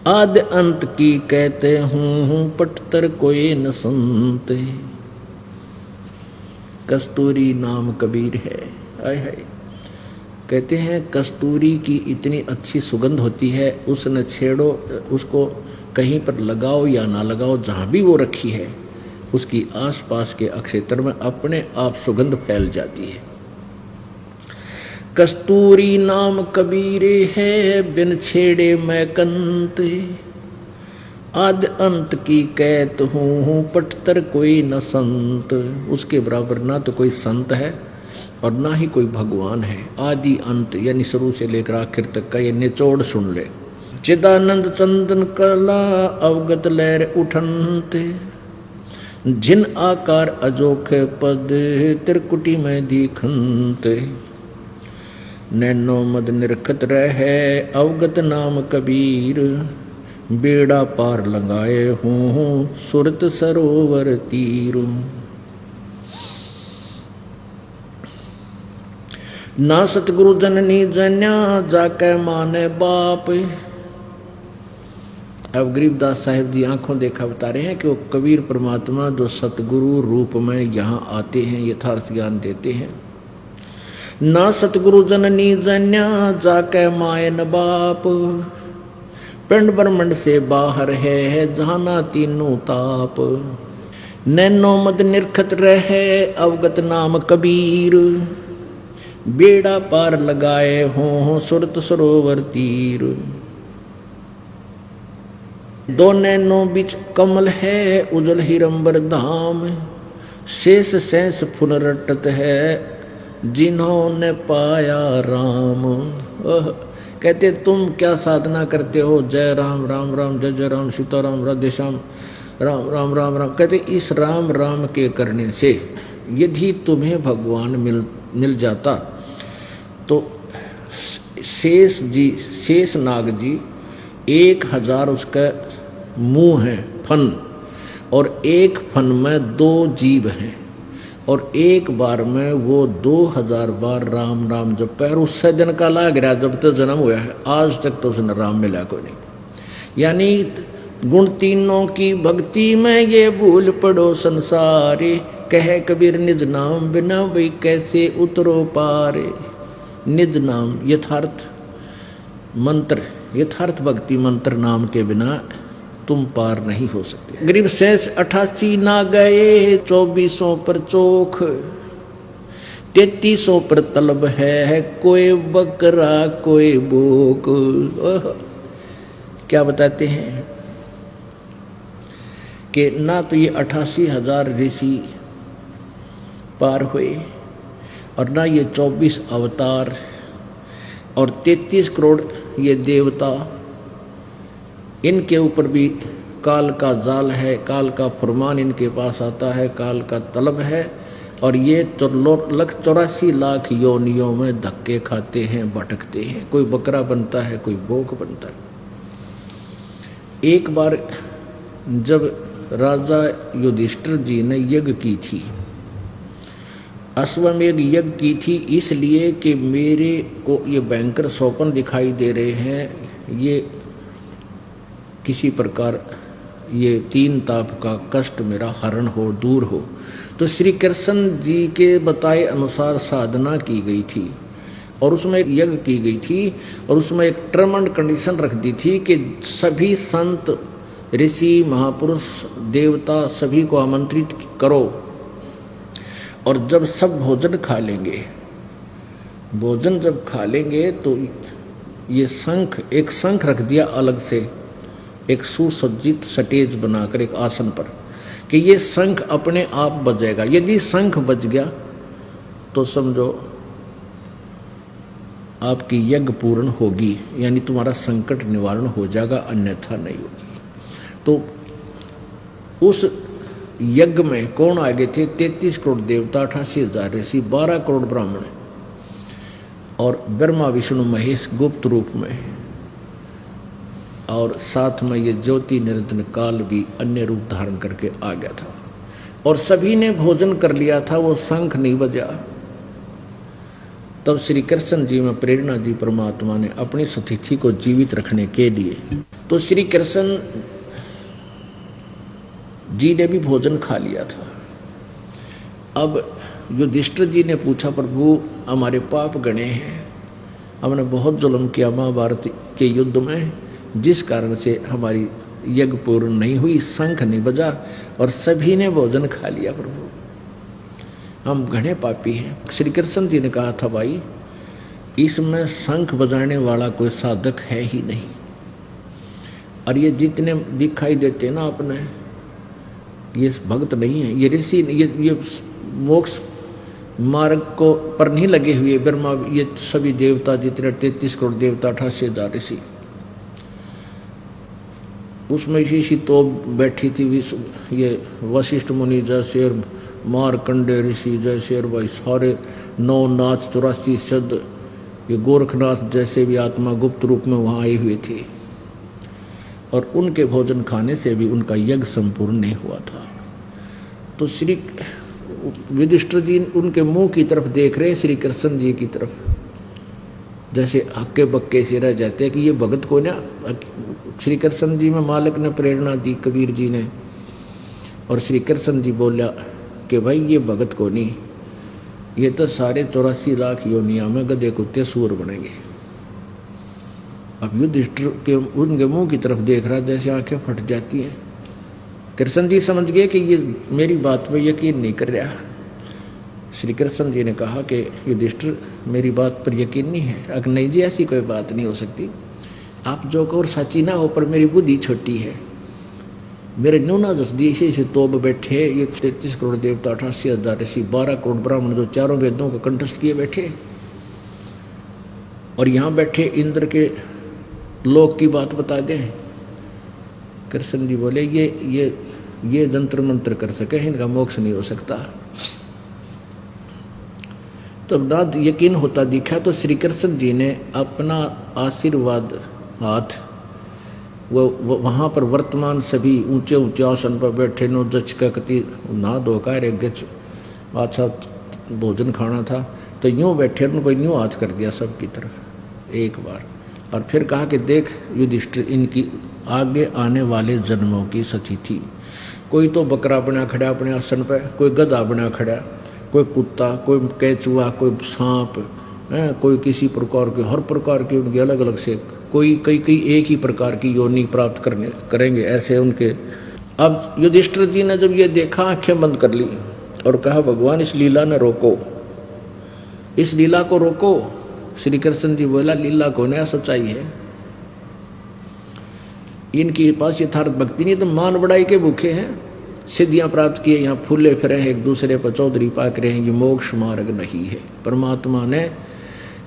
S1: आदि अंत की कहते हूँ पटतर कोई न संत। कस्तूरी नाम कबीर है। आय हाय, कहते हैं कस्तूरी की इतनी अच्छी सुगंध होती है, उस न छेड़ो, उसको कहीं पर लगाओ या ना लगाओ, जहाँ भी वो रखी है उसकी आसपास के क्षेत्र में अपने आप सुगंध फैल जाती है। कस्तूरी नाम कबीरे है, बिन छेड़े मैं कंत। आदि अंत की कहत हूँ पटतर कोई न संत। उसके बराबर ना तो कोई संत है और ना ही कोई भगवान है। आदि अंत यानी शुरू से लेकर आखिर तक का ये निचोड़ सुन ले। चिदानंद चंदन कला अवगत लहर उठनते, जिन आकार अजोखे पद त्रिकुटी में दिखनते। नैनो मद निरखत रहे अवगत नाम कबीर, बेड़ा पार लगाए हूँ सुरत सरोवर तीर। ना सतगुरु जननी जन्या जाके माने बाप। अब गरीबदास साहिब जी आंखों देखा बता रहे हैं कि वो कबीर परमात्मा जो सतगुरु रूप में यहाँ आते हैं, यथार्थ ज्ञान देते हैं। ना सतगुरु जननी जन्या जाके मायन बाप, पिंड ब्रह्मंड से बाहर है जाना तीनों ताप। नैनो मद निरखत रहे अवगत नाम कबीर, बेड़ा पार लगाए हों सुरत सरोवर तीर। दो नैनों बिच कमल है उजल हिरंबर धाम, शेष शेष फुल रटत है जिन्होंने पाया राम। कहते तुम क्या साधना करते हो, जय राम राम राम जय जय राम सीताराम राधे श्याम राम राम राम राम। कहते इस राम राम के करने से यदि तुम्हें भगवान मिल जाता तो शेष नाग जी 1000 उसका मुंह है फन, और एक फन में 2 जीव हैं, और एक बार में वो 2000 बार राम राम जब पैर उससे दिन का लाग रहा जब तक जन्म हुआ है, आज तक तो उसने राम मिला कोई नहीं। यानी गुण तीनों की भक्ति में ये भूल पड़ो संसारे, कहे कबीर निज नाम बिना भाई कैसे उतरो पारे। निज नाम यथार्थ मंत्र, यथार्थ भक्ति मंत्र नाम के बिना तुम पार नहीं हो सकते। गरीब शेष 88 ना गए 2400 पर चोख, 3300 पर तलब है कोई बकरा कोई बोक। क्या बताते हैं कि ना तो ये 88,000 ऋषि पार हुए और ना ये 24 अवतार और 33 करोड़ ये देवता, इनके ऊपर भी काल का जाल है, काल का फरमान इनके पास आता है, काल का तलब है, और ये 1,84,00,000 योनियों में धक्के खाते हैं, भटकते हैं। कोई बकरा बनता है, कोई बोक बनता है। एक बार जब राजा युधिष्ठिर जी ने यज्ञ की थी, अश्वमेध यज्ञ की थी, इसलिए कि मेरे को ये भयंकर स्वप्न दिखाई दे रहे हैं, ये किसी प्रकार ये 3 ताप का कष्ट मेरा हरण हो, दूर हो। तो श्री कृष्ण जी के बताए अनुसार साधना की गई थी और उसमें एक यज्ञ की गई थी, और उसमें एक टर्म एंड कंडीशन रख दी थी कि सभी संत ऋषि महापुरुष देवता सभी को आमंत्रित करो, और जब सब भोजन खा लेंगे, भोजन जब खा लेंगे तो ये शंख, एक शंख रख दिया अलग से, एक सुसज्जित स्टेज बनाकर एक आसन पर, कि ये शंख अपने आप बजेगा। यदि शंख बज गया तो समझो आपकी यज्ञ पूर्ण होगी, यानी तुम्हारा संकट निवारण हो जाएगा, अन्यथा नहीं होगी। तो उस यज्ञ में कौन आ गए थे? 33 करोड़ देवता, 88,000 ऋषि, 12 करोड़ ब्राह्मण और ब्रह्मा विष्णु महेश गुप्त रूप में, और साथ में ये ज्योति निरंजन काल भी अन्य रूप धारण करके आ गया था, और सभी ने भोजन कर लिया था, वो शंख नहीं बजा। तब श्री कृष्ण जी में प्रेरणा दी परमात्मा ने अपनी सतिथि को जीवित रखने के लिए तो श्री कृष्ण जी ने भी भोजन खा लिया था। अब युधिष्ठिर जी ने पूछा, प्रभु हमारे पाप गणे हैं, हमने बहुत जुल्म किया महाभारत के युद्ध में, जिस कारण से हमारी यज्ञ पूर्ण नहीं हुई, शंख नहीं बजा और सभी ने भोजन खा लिया, प्रभु हम घने पापी हैं। श्री कृष्ण जी ने कहा था, भाई इसमें शंख बजाने वाला कोई साधक है ही नहीं, और ये जितने दिखाई देते ना अपने, ये भक्त नहीं है, ये ऋषि, ये मोक्ष मार्ग को पर नहीं लगे हुए ब्रह्मा, ये सभी देवता जितने 33 करोड़ देवता, 88,000 ऋषि, उसमें इसी तो बैठी थी ये वशिष्ठ मुनि जैसे और मारकंडे ऋषि जैसे और भाई सारे 9 नाच 84 शब्द, ये गोरखनाथ जैसे भी आत्मा गुप्त रूप में वहाँ आए हुए थे, और उनके भोजन खाने से भी उनका यज्ञ संपूर्ण नहीं हुआ था। तो श्री युधिष्ठिर जी उनके मुंह की तरफ देख रहे, श्री कृष्ण जी की तरफ, जैसे हक्के बक्के से रह जाते हैं कि ये भगत को ना। श्री कृष्ण जी में मालिक ने प्रेरणा दी, कबीर जी ने, और श्री कृष्ण जी बोला कि भाई ये भगत को नहीं, ये तो सारे 84 लाख योनिया में गधे कुत्ते सूर बनेंगे। अब युधिष्ठिर के उनके मुंह की तरफ देख रहा, जैसे आंखें फट जाती हैं। कृष्ण जी समझ गए कि ये मेरी बात पर यकीन नहीं कर रहा। श्री कृष्ण जी ने कहा कि युधिष्ठिर मेरी बात पर यकीन नहीं है। अगर नहीं जी ऐसी कोई बात नहीं हो सकती, आप जो कहो सच्ची ना हो, पर मेरी बुद्धि छोटी है। मेरे न्यूना दस दी ऐसे तोब बैठे, ये 33 करोड़ देवता, 88,000 ऋषि, 12 करोड़ ब्राह्मण जो चारों वेदों को कंठस्थ किए बैठे, और यहाँ बैठे इंद्र के लोक की बात बता दें। कृष्ण जी बोले ये जंत्र मंत्र कर सके, इनका मोक्ष नहीं हो सकता। तब ना यकीन होता दिखा तो श्री कृष्ण जी ने अपना आशीर्वाद हाथ वो वहाँ पर वर्तमान सभी ऊंचे ऊंचे आसन पर बैठे नो जच का कति ना धोकर एक गच अच्छा भोजन खाना था, तो यूँ बैठे उनको यूँ हाथ कर दिया सबकी तरफ एक बार, और फिर कहा कि देख युधिष्ठिर, इनकी आगे आने वाले जन्मों की सची थी। कोई तो बकरा बना खड़ा अपने आसन पर, कोई गधा बना खड़ा, कोई कुत्ता, कोई केचुआ, कोई सांप, कोई किसी प्रकार के, हर प्रकार की उनकी अलग अलग से, कोई कई एक ही प्रकार की योनि प्राप्त करेंगे ऐसे उनके। अब युधिष्ठिर जी ने जब ये देखा, आंखें बंद कर ली और कहा, भगवान इस लीला ने रोको, इस लीला को रोको। श्री कृष्ण जी बोला, लीला को नया सच्चाई है, इनके पास यथार्थ भक्ति नहीं, तो मान बढ़ाई के भूखे हैं, सिद्धियां प्राप्त किए, यहाँ फूले फिरे हैं, एक दूसरे पर चौधरी पाक रहे हैं, ये मोक्ष मार्ग नहीं है। परमात्मा ने,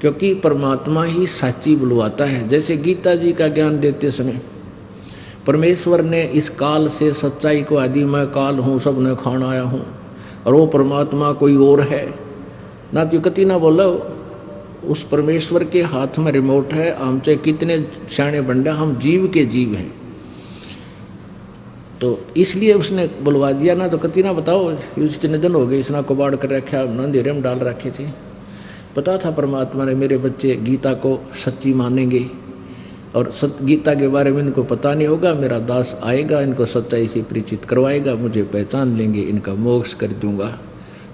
S1: क्योंकि परमात्मा ही साची बुलवाता है। जैसे गीता जी का ज्ञान देते समय परमेश्वर ने इस काल से सच्चाई को, आदि मैं काल हूँ, सब ने खान आया हूँ, और वो परमात्मा कोई और है ना, तो कति ना बोलो, उस परमेश्वर के हाथ में रिमोट है। हम चाहे कितने सियाणे बंडा, हम जीव के जीव हैं, तो इसलिए उसने बुलवा दिया ना, तो कति ना बताओ इतने दिन हो गए इसना कबाड़ कर रखा, अंधेरे में डाल रखे थे। पता था परमात्मा ने मेरे बच्चे गीता को सच्ची मानेंगे, और गीता के बारे में इनको पता नहीं होगा, मेरा दास आएगा, इनको सच्चाई से परिचित करवाएगा, मुझे पहचान लेंगे, इनका मोक्ष कर दूंगा,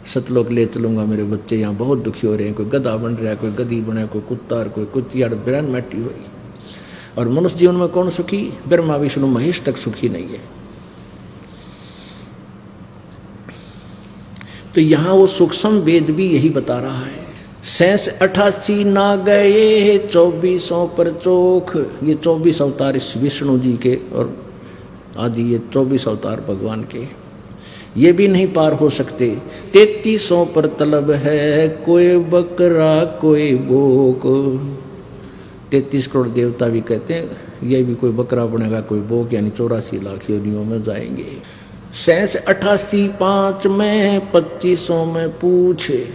S1: सतलोक ले चलूँगा। मेरे बच्चे यहाँ बहुत दुखी हो रहे हैं, कोई गधा बन रहा है, कोई गधी बना, कोई कुत्ता, और कोई कुतिया, बिरान मैटी हो रही। और मनुष्य जीवन में कौन सुखी? ब्रह्मा विष्णु महेश तक सुखी नहीं है। तो यहाँ वो सूक्ष्म वेद भी यही बता रहा है। 88 ना गए 24 पर चोख, ये 24 अवतार विष्णु जी के, और आदि ये 24 अवतार भगवान के, ये भी नहीं पार हो सकते। 33 पर तलब है, कोई बकरा कोई बोक। 33 करोड़ देवता भी कहते हैं ये भी कोई बकरा बनेगा, कोई बोक, यानी 84 लाख योनियों में जाएंगे। 88 5 में 25 में पूछे,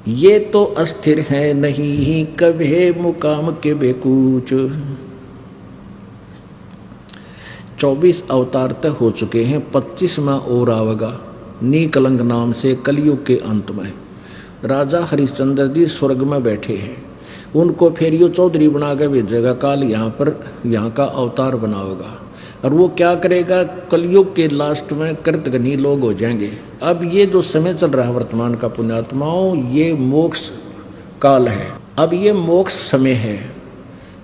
S1: ये तो अस्थिर है नहीं, कभी मुकाम के बेकूच। 24 अवतार तक हो चुके हैं, 25वां और आवेगा नीकलंग नाम से कलयुग के अंत में। राजा हरिश्चंद्र जी स्वर्ग में बैठे हैं, उनको फिर यो चौधरी बना के भेजेगा, काल यहाँ पर यहाँ का अवतार बनाओगा। और वो क्या करेगा, कलयुग के लास्ट में कृतघ्नी लोग हो जाएंगे। अब ये जो समय चल रहा है वर्तमान का पुण्यात्माओं, ये मोक्ष काल है। अब ये मोक्ष समय है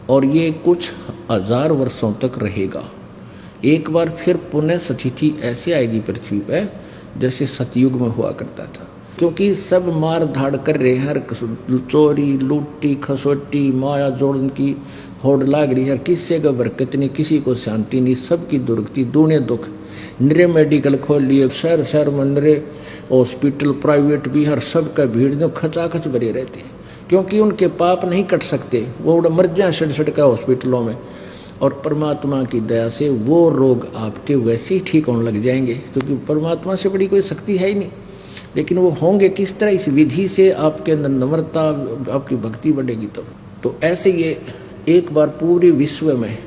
S1: और ये कुछ 1000 वर्षों तक रहेगा। एक बार फिर पुनः स्थिति ऐसे आएगी पृथ्वी पे जैसे सतयुग में हुआ करता था, क्योंकि सब मार धाड़ कर रहे हैं, चोरी लूटी खसोटी माया जोड़न की होड़ लाग रही है। किससे का बरकत नहीं, किसी को शांति नहीं, सबकी दुर्गति दूने दुख। निरे मेडिकल खोल लिए, शहर शहर में निरे हॉस्पिटल प्राइवेट भी, हर सब का भीड़ जो खचाखच भरे रहते हैं, क्योंकि उनके पाप नहीं कट सकते, वो मर जाए सड़ का हॉस्पिटलों में। और परमात्मा की दया से वो रोग आपके वैसे ही ठीक होने लग जाएंगे, क्योंकि परमात्मा से बड़ी कोई शक्ति है ही नहीं। लेकिन वो होंगे किस तरह, इस विधि से आपके अंदर नम्रता, आपकी भक्ति बढ़ेगी तब। तो ऐसे ये एक बार पूरे विश्व में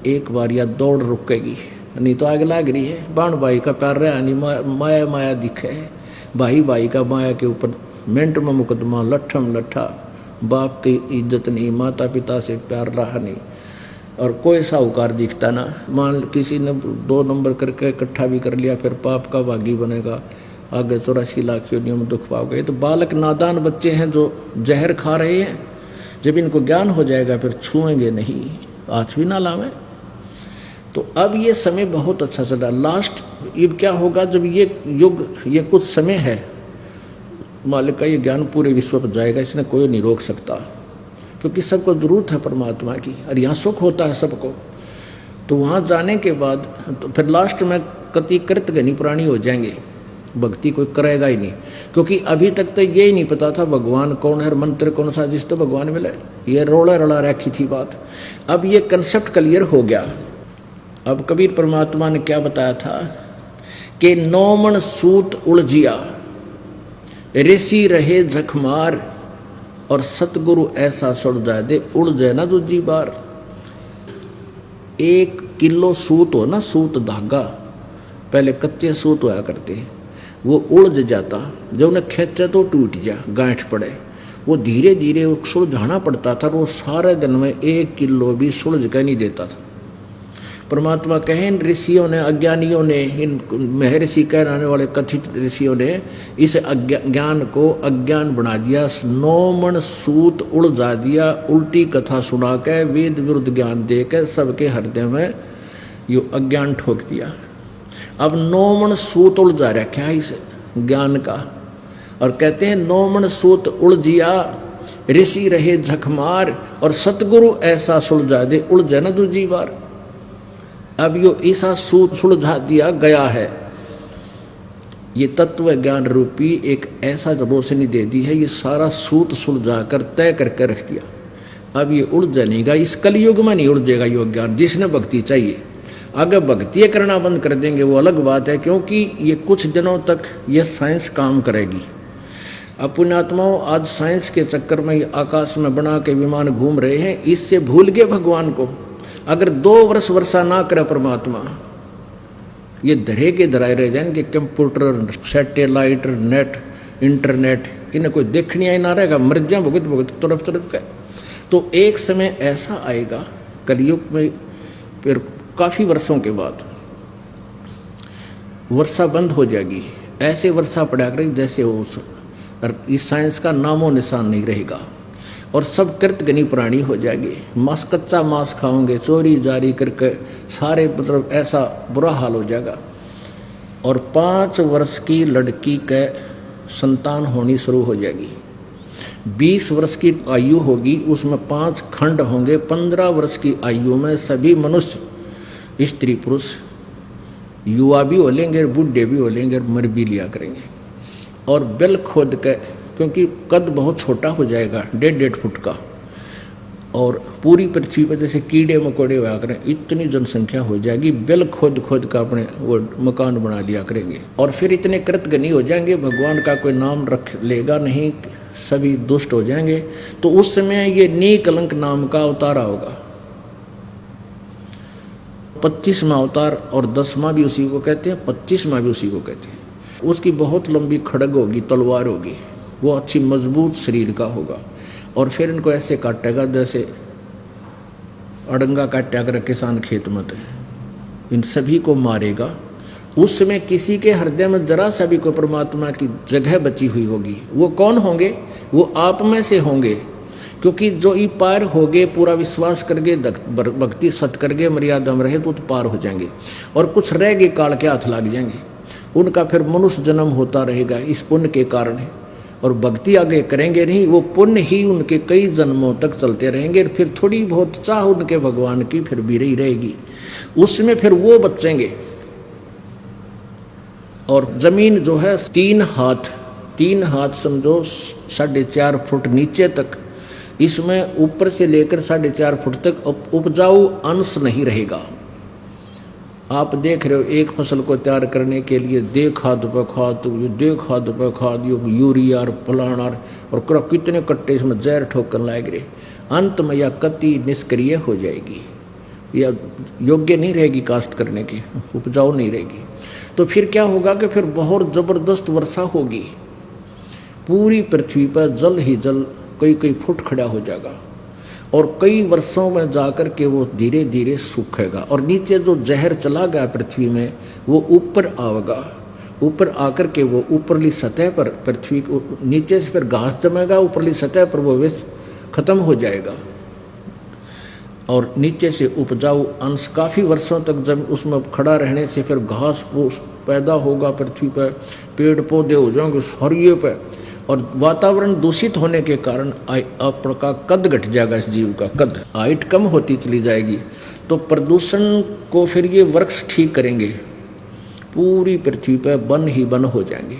S1: एक बार या दौड़ रुकेगी, नहीं तो आग लाग रही है। बाण भाई का प्यार रहा नहीं, माया माया दिखे है, भाई भाई का माया के ऊपर मिनट में मुकदमा, लट्ठम लट्ठा, बाप की इज्जत नहीं, माता पिता से प्यार रहा नहीं, और कोई साहूकार दिखता ना। मान किसी ने 2 नंबर करके इकट्ठा भी कर लिया, फिर पाप का भागी बनेगा, आगे 84 लाख योनियों में दुख पाओगे। तो बालक नादान बच्चे हैं जो जहर खा रहे हैं, जब इनको ज्ञान हो जाएगा फिर छुएंगे नहीं, हाथ भी ना लावें। तो अब ये समय बहुत अच्छा चला। लास्ट अब क्या होगा, जब ये युग, ये कुछ समय है, मालिक का ये ज्ञान पूरे विश्व पर जाएगा, इसने कोई नहीं रोक सकता, क्योंकि सबको जरूरत है परमात्मा की, और यहाँ सुख होता है सबको। तो वहाँ जाने के बाद तो फिर लास्ट में कति कृतघ्नी प्राणी हो जाएंगे, भक्ति कोई करेगा ही नहीं, क्योंकि अभी तक तो ये ही नहीं पता था भगवान कौन है, मंत्र कौन सा, जिस तो भगवान मिले, ये रोड़ा रड़ा रखी थी बात। अब ये कंसेप्ट क्लियर हो गया। अब कबीर परमात्मा ने क्या बताया था कि 9 मन सूत उलझिया, ऋषि रहे झकमार, और सतगुरु ऐसा सुड़ जाए दे उलझे ना दूजी बार। 1 किलो सूत हो ना, सूत धागा, पहले कच्चे सूत होया करते, वो उलझ जाता, जब उन्हें खींचे तो टूट जा, गांठ पड़े, वो धीरे धीरे सुलझाना पड़ता था। वो सारे दिन में 1 किलो भी सुलझ कर नहीं देता था। परमात्मा कहे इन ऋषियों ने, अज्ञानियों ने, इन महर्षि कहने वाले कथित ऋषियों ने इस ज्ञान को अज्ञान बना दिया, 9 मन सूत उलझा दिया, उल्टी कथा सुना के, वेद विरुद्ध ज्ञान दे के सबके हृदय में यो अज्ञान ठोक दिया। अब 9 मन सूत उलझा रखा है इस ज्ञान का, और कहते हैं 9 मन सूत उलझिया, ऋषि रहे झकमार, और सतगुरु ऐसा सुलझा दे उलझे न दूजी बार। अब यो ऐसा सूत सुलझा दिया गया है, ये तत्व ज्ञान रूपी एक ऐसा रोशनी दे दी है, ये सारा सूत सुलझा कर तय करके रख दिया। अब ये उलझ नहीं गा, इस कलयुग में नहीं उलझेगा यो ज्ञान, जिसने भक्ति चाहिए। अगर भक्ति करना बंद कर देंगे वो अलग बात है, क्योंकि ये कुछ दिनों तक ये साइंस काम करेगी। अब पुण्यात्माओं, आज साइंस के चक्कर में आकाश में बना के विमान घूम रहे हैं, इससे भूल गए भगवान को। अगर 2 वर्ष वर्षा ना करे परमात्मा, ये धरे के धराए रह जाएंगे, कंप्यूटर, सैटेलाइट, नेट, इंटरनेट, इन्हें कोई देखने ही ना रहेगा, मर जाए भुगत भुगत तरफ तरफ का। तो एक समय ऐसा आएगा कलयुग में, फिर काफ़ी वर्षों के बाद वर्षा बंद हो जाएगी, ऐसे वर्षा पड़ा करेगी जैसे हो, इस साइंस का नामो निशान नहीं रहेगा, और सब कृतघ्नी प्राणी हो जाएंगे। मांस, कच्चा मांस खाओगे, चोरी जारी करके सारे, मतलब ऐसा बुरा हाल हो जाएगा। और 5 वर्ष की लड़की के संतान होनी शुरू हो जाएगी। 20 वर्ष की आयु होगी, उसमें 5 खंड होंगे। 15 वर्ष की आयु में सभी मनुष्य, स्त्री पुरुष, युवा भी हो लेंगे, बूढ़े भी हो लेंगे, मर भी लिया करेंगे। और बिल खोद के, क्योंकि कद बहुत छोटा हो जाएगा, 1.5 फुट का, और पूरी पृथ्वी पर जैसे कीड़े मकोड़े हुआ करें, इतनी जनसंख्या हो जाएगी, बिल खोद खोद का अपने वो मकान बना लिया करेंगे। और फिर इतने कृतघ्नी हो जाएंगे, भगवान का कोई नाम रख लेगा नहीं, सभी दुष्ट हो जाएंगे। तो उस समय ये नीकलंक नाम का अवतार होगा, 25वां अवतार, और 10वां भी उसी को कहते हैं, 25वां भी उसी को कहते हैं। उसकी बहुत लंबी खड़ग होगी, तलवार होगी, वो अच्छी मजबूत शरीर का होगा। और फिर इनको ऐसे काटेगा जैसे अड़ंगा काटा कर किसान खेत में, इन सभी को मारेगा। उस समय किसी के हृदय में जरा सा भी कोई परमात्मा की जगह बची हुई होगी। वो कौन होंगे? वो आप में से होंगे, क्योंकि जो ई पार होगे, पूरा विश्वास करके भक्ति सत करके मर्यादा में रहे तो पार हो जाएंगे। और कुछ रह गए काल के हाथ लग जाएंगे, उनका फिर मनुष्य जन्म होता रहेगा इस पुण्य के कारण। और भक्ति आगे करेंगे नहीं, वो पुण्य ही उनके कई जन्मों तक चलते रहेंगे। फिर थोड़ी बहुत चाह उनके भगवान की फिर भी रही रहेगी, उसमें फिर वो बचेंगे। और जमीन जो है 3 हाथ समझो 4.5 फुट नीचे तक, इसमें ऊपर से लेकर 4.5 फुट तक उपजाऊ अंश नहीं रहेगा। आप देख रहे हो एक फसल को तैयार करने के लिए दे खाद पे खाद, ये दे खाद पे खाद, यूरिया और फलाना और कितने कट्टे इसमें जहर ठोकर लाए गए, अंत में यह कति निष्क्रिय हो जाएगी, या योग्य नहीं रहेगी काश्त करने की, उपजाऊ नहीं रहेगी। तो फिर क्या होगा कि फिर बहुत जबरदस्त वर्षा होगी, पूरी पृथ्वी पर जल ही जल कई फुट खड़ा हो जाएगा। और कई वर्षों में जाकर के वो धीरे धीरे सूखेगा। और नीचे जो जहर चला गया पृथ्वी में वो ऊपर आएगा, ऊपर आकर के वो ऊपरली सतह पर पृथ्वी को नीचे से फिर घास जमेगा, ऊपरली सतह पर वो विष खत्म हो जाएगा। और नीचे से उपजाऊ अंश काफ़ी वर्षों तक जब उसमें खड़ा रहने से फिर घास फूस पैदा होगा पृथ्वी पर, पेड़ पौधे हो जाएंगे हरिये पर। और वातावरण दूषित होने के कारण आपका कद घट जाएगा, इस जीव का कद हाइट कम होती चली जाएगी। तो प्रदूषण को फिर ये वृक्ष ठीक करेंगे, पूरी पृथ्वी पर वन ही वन हो जाएंगे।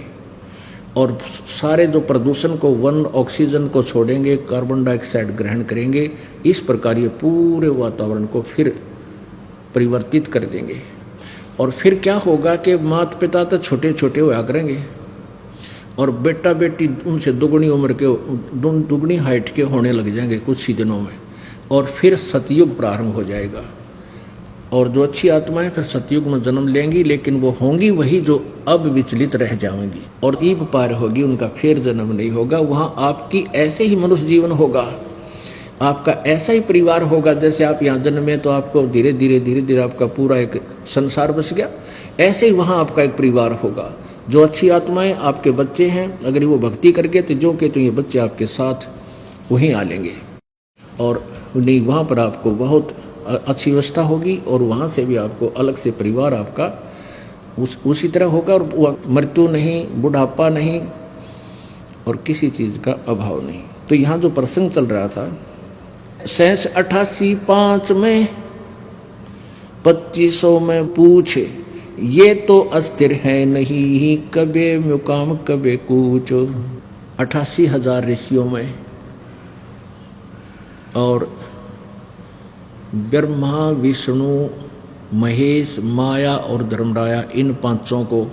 S1: और सारे जो प्रदूषण को वन ऑक्सीजन को छोड़ेंगे, कार्बन डाइऑक्साइड ग्रहण करेंगे। इस प्रकार ये पूरे वातावरण को फिर परिवर्तित कर देंगे। और फिर क्या होगा कि माता पिता तो छोटे छोटे होया करेंगे और बेटा बेटी उनसे दुगनी उम्र के, दुगनी हाइट के होने लग जाएंगे कुछ ही दिनों में। और फिर सतयुग प्रारंभ हो जाएगा। और जो अच्छी आत्माएं फिर सतयुग में जन्म लेंगी, लेकिन वो होंगी वही जो अब विचलित रह जाएंगी और ईब पार होगी, उनका फिर जन्म नहीं होगा। वहाँ आपकी ऐसे ही मनुष्य जीवन होगा, आपका ऐसा ही परिवार होगा। जैसे आप यहाँ जन्मे तो आपको धीरे धीरे आपका पूरा एक संसार बस गया, ऐसे ही वहाँ आपका एक परिवार होगा। जो अच्छी आत्माएं आपके बच्चे हैं, अगर वो भक्ति करके तो जो के तो ये बच्चे आपके साथ वहीं आ लेंगे। और नहीं वहाँ पर आपको बहुत अच्छी व्यवस्था होगी और वहाँ से भी आपको अलग से परिवार आपका उसी तरह होगा। और मृत्यु नहीं, बुढ़ापा नहीं और किसी चीज़ का अभाव नहीं। तो यहाँ जो प्रसंग चल रहा था 88 में 2500 में पूछे, ये तो अस्थिर है नहीं, कबे मुकाम कबे कूच। 88,000 ऋषियों में और ब्रह्मा विष्णु महेश माया और धर्मराया, इन 5 को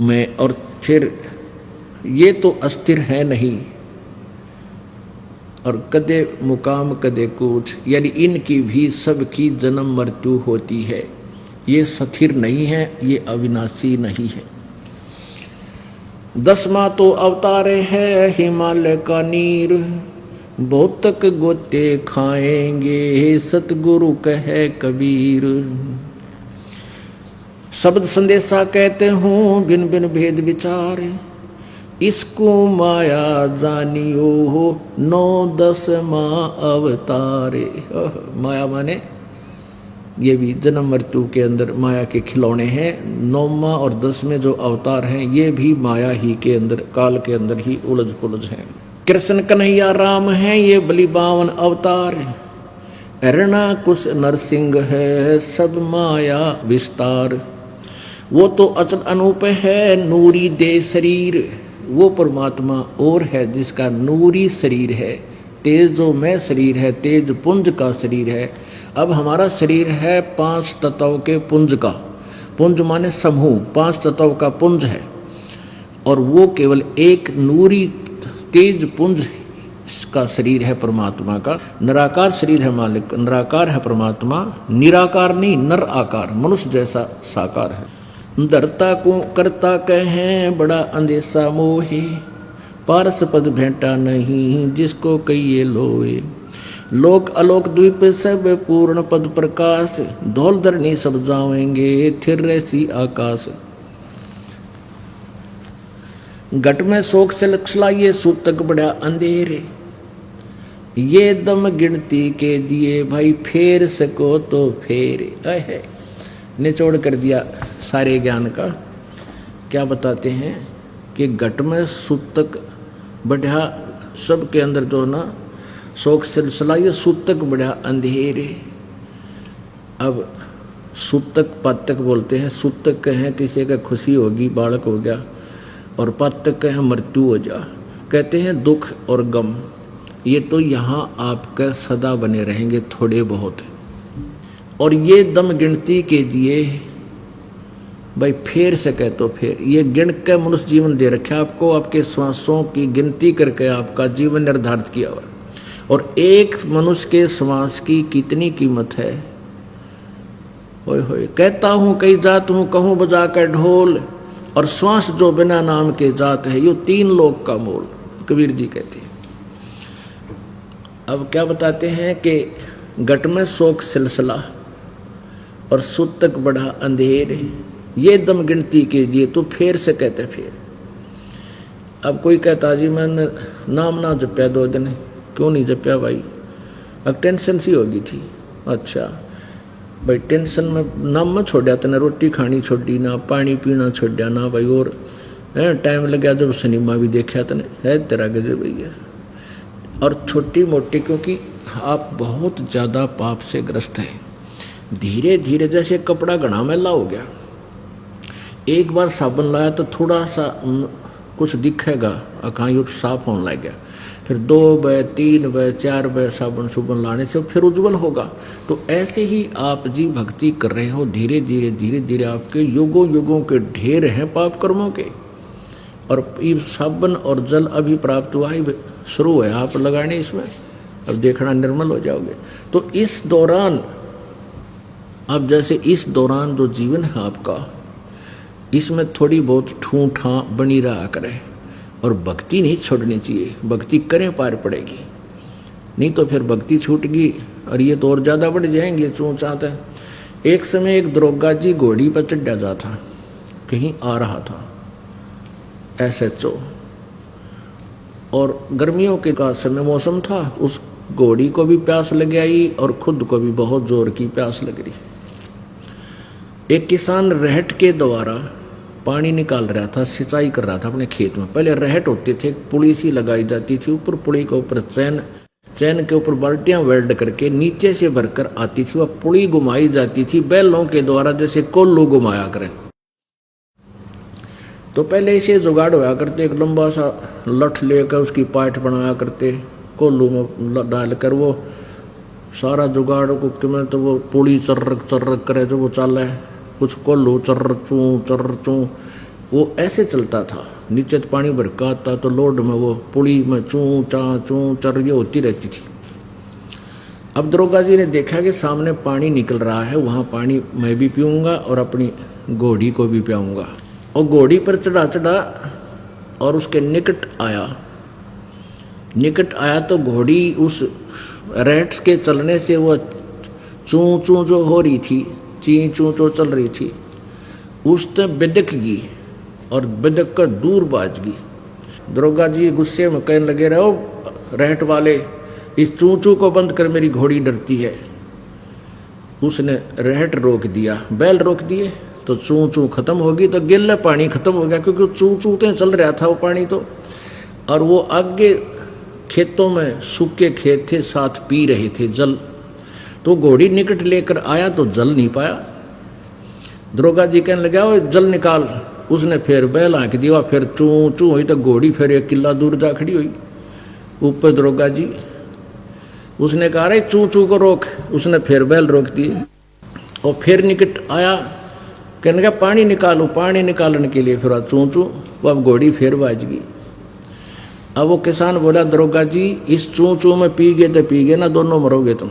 S1: में, और फिर ये तो अस्थिर है नहीं और कदे मुकाम कदे कूच, यानी इनकी भी सबकी जन्म मृत्यु होती है। ये स्थिर नहीं है, ये अविनाशी नहीं है। 10वां तो अवतार है हिमालय का नीर, बहुत तक गोते खाएंगे सतगुरु कहे कबीर। शब्द संदेशा कहते हूँ भिन्न भिन्न भेद विचार, इसको माया जानियो 9-10वां अवतारे। माया माने ये भी जन्म मृत्यु के अंदर माया के खिलौने हैं। 9वां और 10वें जो अवतार हैं ये भी माया ही के अंदर, काल के अंदर ही उलझ पुलझ हैं। कृष्ण कन्हैया राम हैं ये बलि 52 अवतार, अरणा कुश नरसिंह है सब माया विस्तार। वो तो अचल अनूप है नूरी दे शरीर, वो परमात्मा और है जिसका नूरी शरीर है, तेजो में शरीर है, तेज पुंज का शरीर है। अब हमारा शरीर है 5 तत्वों के पुंज का, पुंज माने समूह, 5 तत्वों का पुंज है। और वो केवल एक नूरी तेज पुंज का शरीर है परमात्मा का। निराकार शरीर है मालिक, निराकार है परमात्मा, निराकार नहीं नर आकार, मनुष्य जैसा साकार है। धरता को करता कहें बड़ा अंदेशा मोहे, पारस पद भेंटा नहीं जिसको कहिए लोए। लोक अलोक द्वीप सब पूर्ण पद प्रकाश, धौल धरनी सब जावेंगे थिर रहसी आकाश। घट में शोक से लक्षलाइए सूतक बड़ा अंधेरे, ये दम गिनती के दिए भाई फेर सको तो फेरे। अहे निचोड़ कर दिया सारे ज्ञान का। क्या बताते हैं कि घट में सूतक बढ़िया सबके अंदर जो ना शोक सिलसिला, ये सूतक बढ़िया अंधेरे। अब सूतक पातक बोलते हैं। सूतक कहें किसी का खुशी होगी बालक हो गया, और पातक कहें मृत्यु हो जा। कहते हैं दुख और गम ये तो यहाँ आपका सदा बने रहेंगे थोड़े बहुत, और ये दम गिनती के दिए भाई फेर सके तो फेर। ये गिन के मनुष्य जीवन दे रखे आपको, आपके श्वासों की गिनती करके आपका जीवन निर्धारित किया हुआ। और एक मनुष्य के श्वास की कितनी कीमत है। होय होय कहता हूँ कई जात हूँ कहूँ बजा कर ढोल, और श्वास जो बिना नाम के जात है यो तीन लोक का मोल, कबीर जी कहते हैं। अब क्या बताते हैं कि घट में शोक सिलसिला और सूतक बढ़ा अंधेर, ये दम गिनती कीजिए तो फेर से कहते फेर। अब कोई कहता जी मैंने नाम ना जपया 2 दिन, क्यों नहीं जपया भाई? अब टेंशन सी होगी थी। अच्छा भाई टेंशन में नाम में छोड़ा तने, रोटी खानी छोड़ी ना, पानी पीना छोड़ा ना भाई, और टाइम लग गया जब सिनेमा भी देखा तने है तेरा गजब भैया। और छोटी मोटी क्योंकि आप बहुत ज़्यादा पाप से ग्रस्त हैं। धीरे धीरे जैसे कपड़ा घना मैला हो गया, एक बार साबुन लाया तो थोड़ा सा कुछ दिखेगा, कहीं साफ होने लग गया। फिर 2 बार 3 बार 4 बार साबुन लाने से फिर उज्जवल होगा। तो ऐसे ही आप जी भक्ति कर रहे हो, धीरे धीरे धीरे धीरे आपके युगों युगों के ढेर हैं पाप कर्मों के, और ये साबुन और जल अभी प्राप्त हुआ ही शुरू है आप लगाने इसमें, अब देखना निर्मल हो जाओगे। तो इस दौरान अब जैसे इस दौरान जो जीवन है आपका, इसमें थोड़ी बहुत ठूठा बनी रहा करे, और भक्ति नहीं छोड़नी चाहिए। भक्ति करें पार पड़ेगी, नहीं तो फिर भक्ति छूट गई और ये तो और ज़्यादा बढ़ जाएंगे चूँचाते। एक समय एक दरोगा जी घोड़ी पर चढ़ा जा था, कहीं आ रहा था SHO, और गर्मियों के का समय मौसम था। उस घोड़ी को भी प्यास लग आई और खुद को भी बहुत जोर की प्यास लग रही। एक किसान रहट के द्वारा पानी निकाल रहा था, सिंचाई कर रहा था अपने खेत में। पहले रहट होते थे, पुली सी लगाई जाती थी ऊपर, पुली के ऊपर चैन के ऊपर बाल्टियां वेल्ड करके नीचे से भरकर आती थी, वह पुली घुमाई जाती थी बैलों के द्वारा, जैसे कोल्लू घुमाया करें। तो पहले इसे जुगाड़ होया करते, एक लंबा सा लठ लेकर उसकी पाठ बनाया करते, कोल्लू में डालकर वो सारा जुगाड़ को, तो वो पुली चर्रक करे जो वो चल है, कुछ कोल्लू चर्र चूँ वो ऐसे चलता था। नीचे तो पानी भरका आता तो लोड में वो पुली में चूँ चर ये होती रहती थी। अब दरोगा जी ने देखा कि सामने पानी निकल रहा है, वहाँ पानी मैं भी पीऊँगा और अपनी घोड़ी को भी पियाऊँगा। और घोड़ी पर चढ़ा और उसके निकट आया तो घोड़ी उस रेट्स के चलने से वो चूँ जो हो रही थी, ची चूँ जो चल रही थी, उसने बिदक गई और बिदक कर दूर बाज गई। दरोगा जी गुस्से में कहने लगे, रहो रहट वाले, इस चूँ को बंद कर, मेरी घोड़ी डरती है। उसने रहट रोक दिया, बैल रोक दिए, तो चूँ खत्म होगी, तो गिल्ला पानी खत्म हो गया, क्योंकि चूँ चल रहा था वो पानी तो। और वो आगे खेतों में सूखे खेत थे, साथ पी रहे थे जल, तो घोड़ी निकट लेकर आया तो जल नहीं पाया। दरोगा जी कहने लगा, वो जल निकाल। उसने फिर बैल आँख दिया, फिर चूँ हुई तो घोड़ी फिर 1 किला दूर जा खड़ी हुई। ऊपर दरोगा जी उसने कहा, अरे चूँ को रोक। उसने फिर बैल रोक दिए और फिर निकट आया, कहने लगा पानी निकालो। पानी निकालने के लिए फिर चूँ वो अब घोड़ी फिर बाज गई। अब वो किसान बोला, दरोगा जी इस चूँ में पी गए तो पी गए ना, दोनों मरोगे तुम।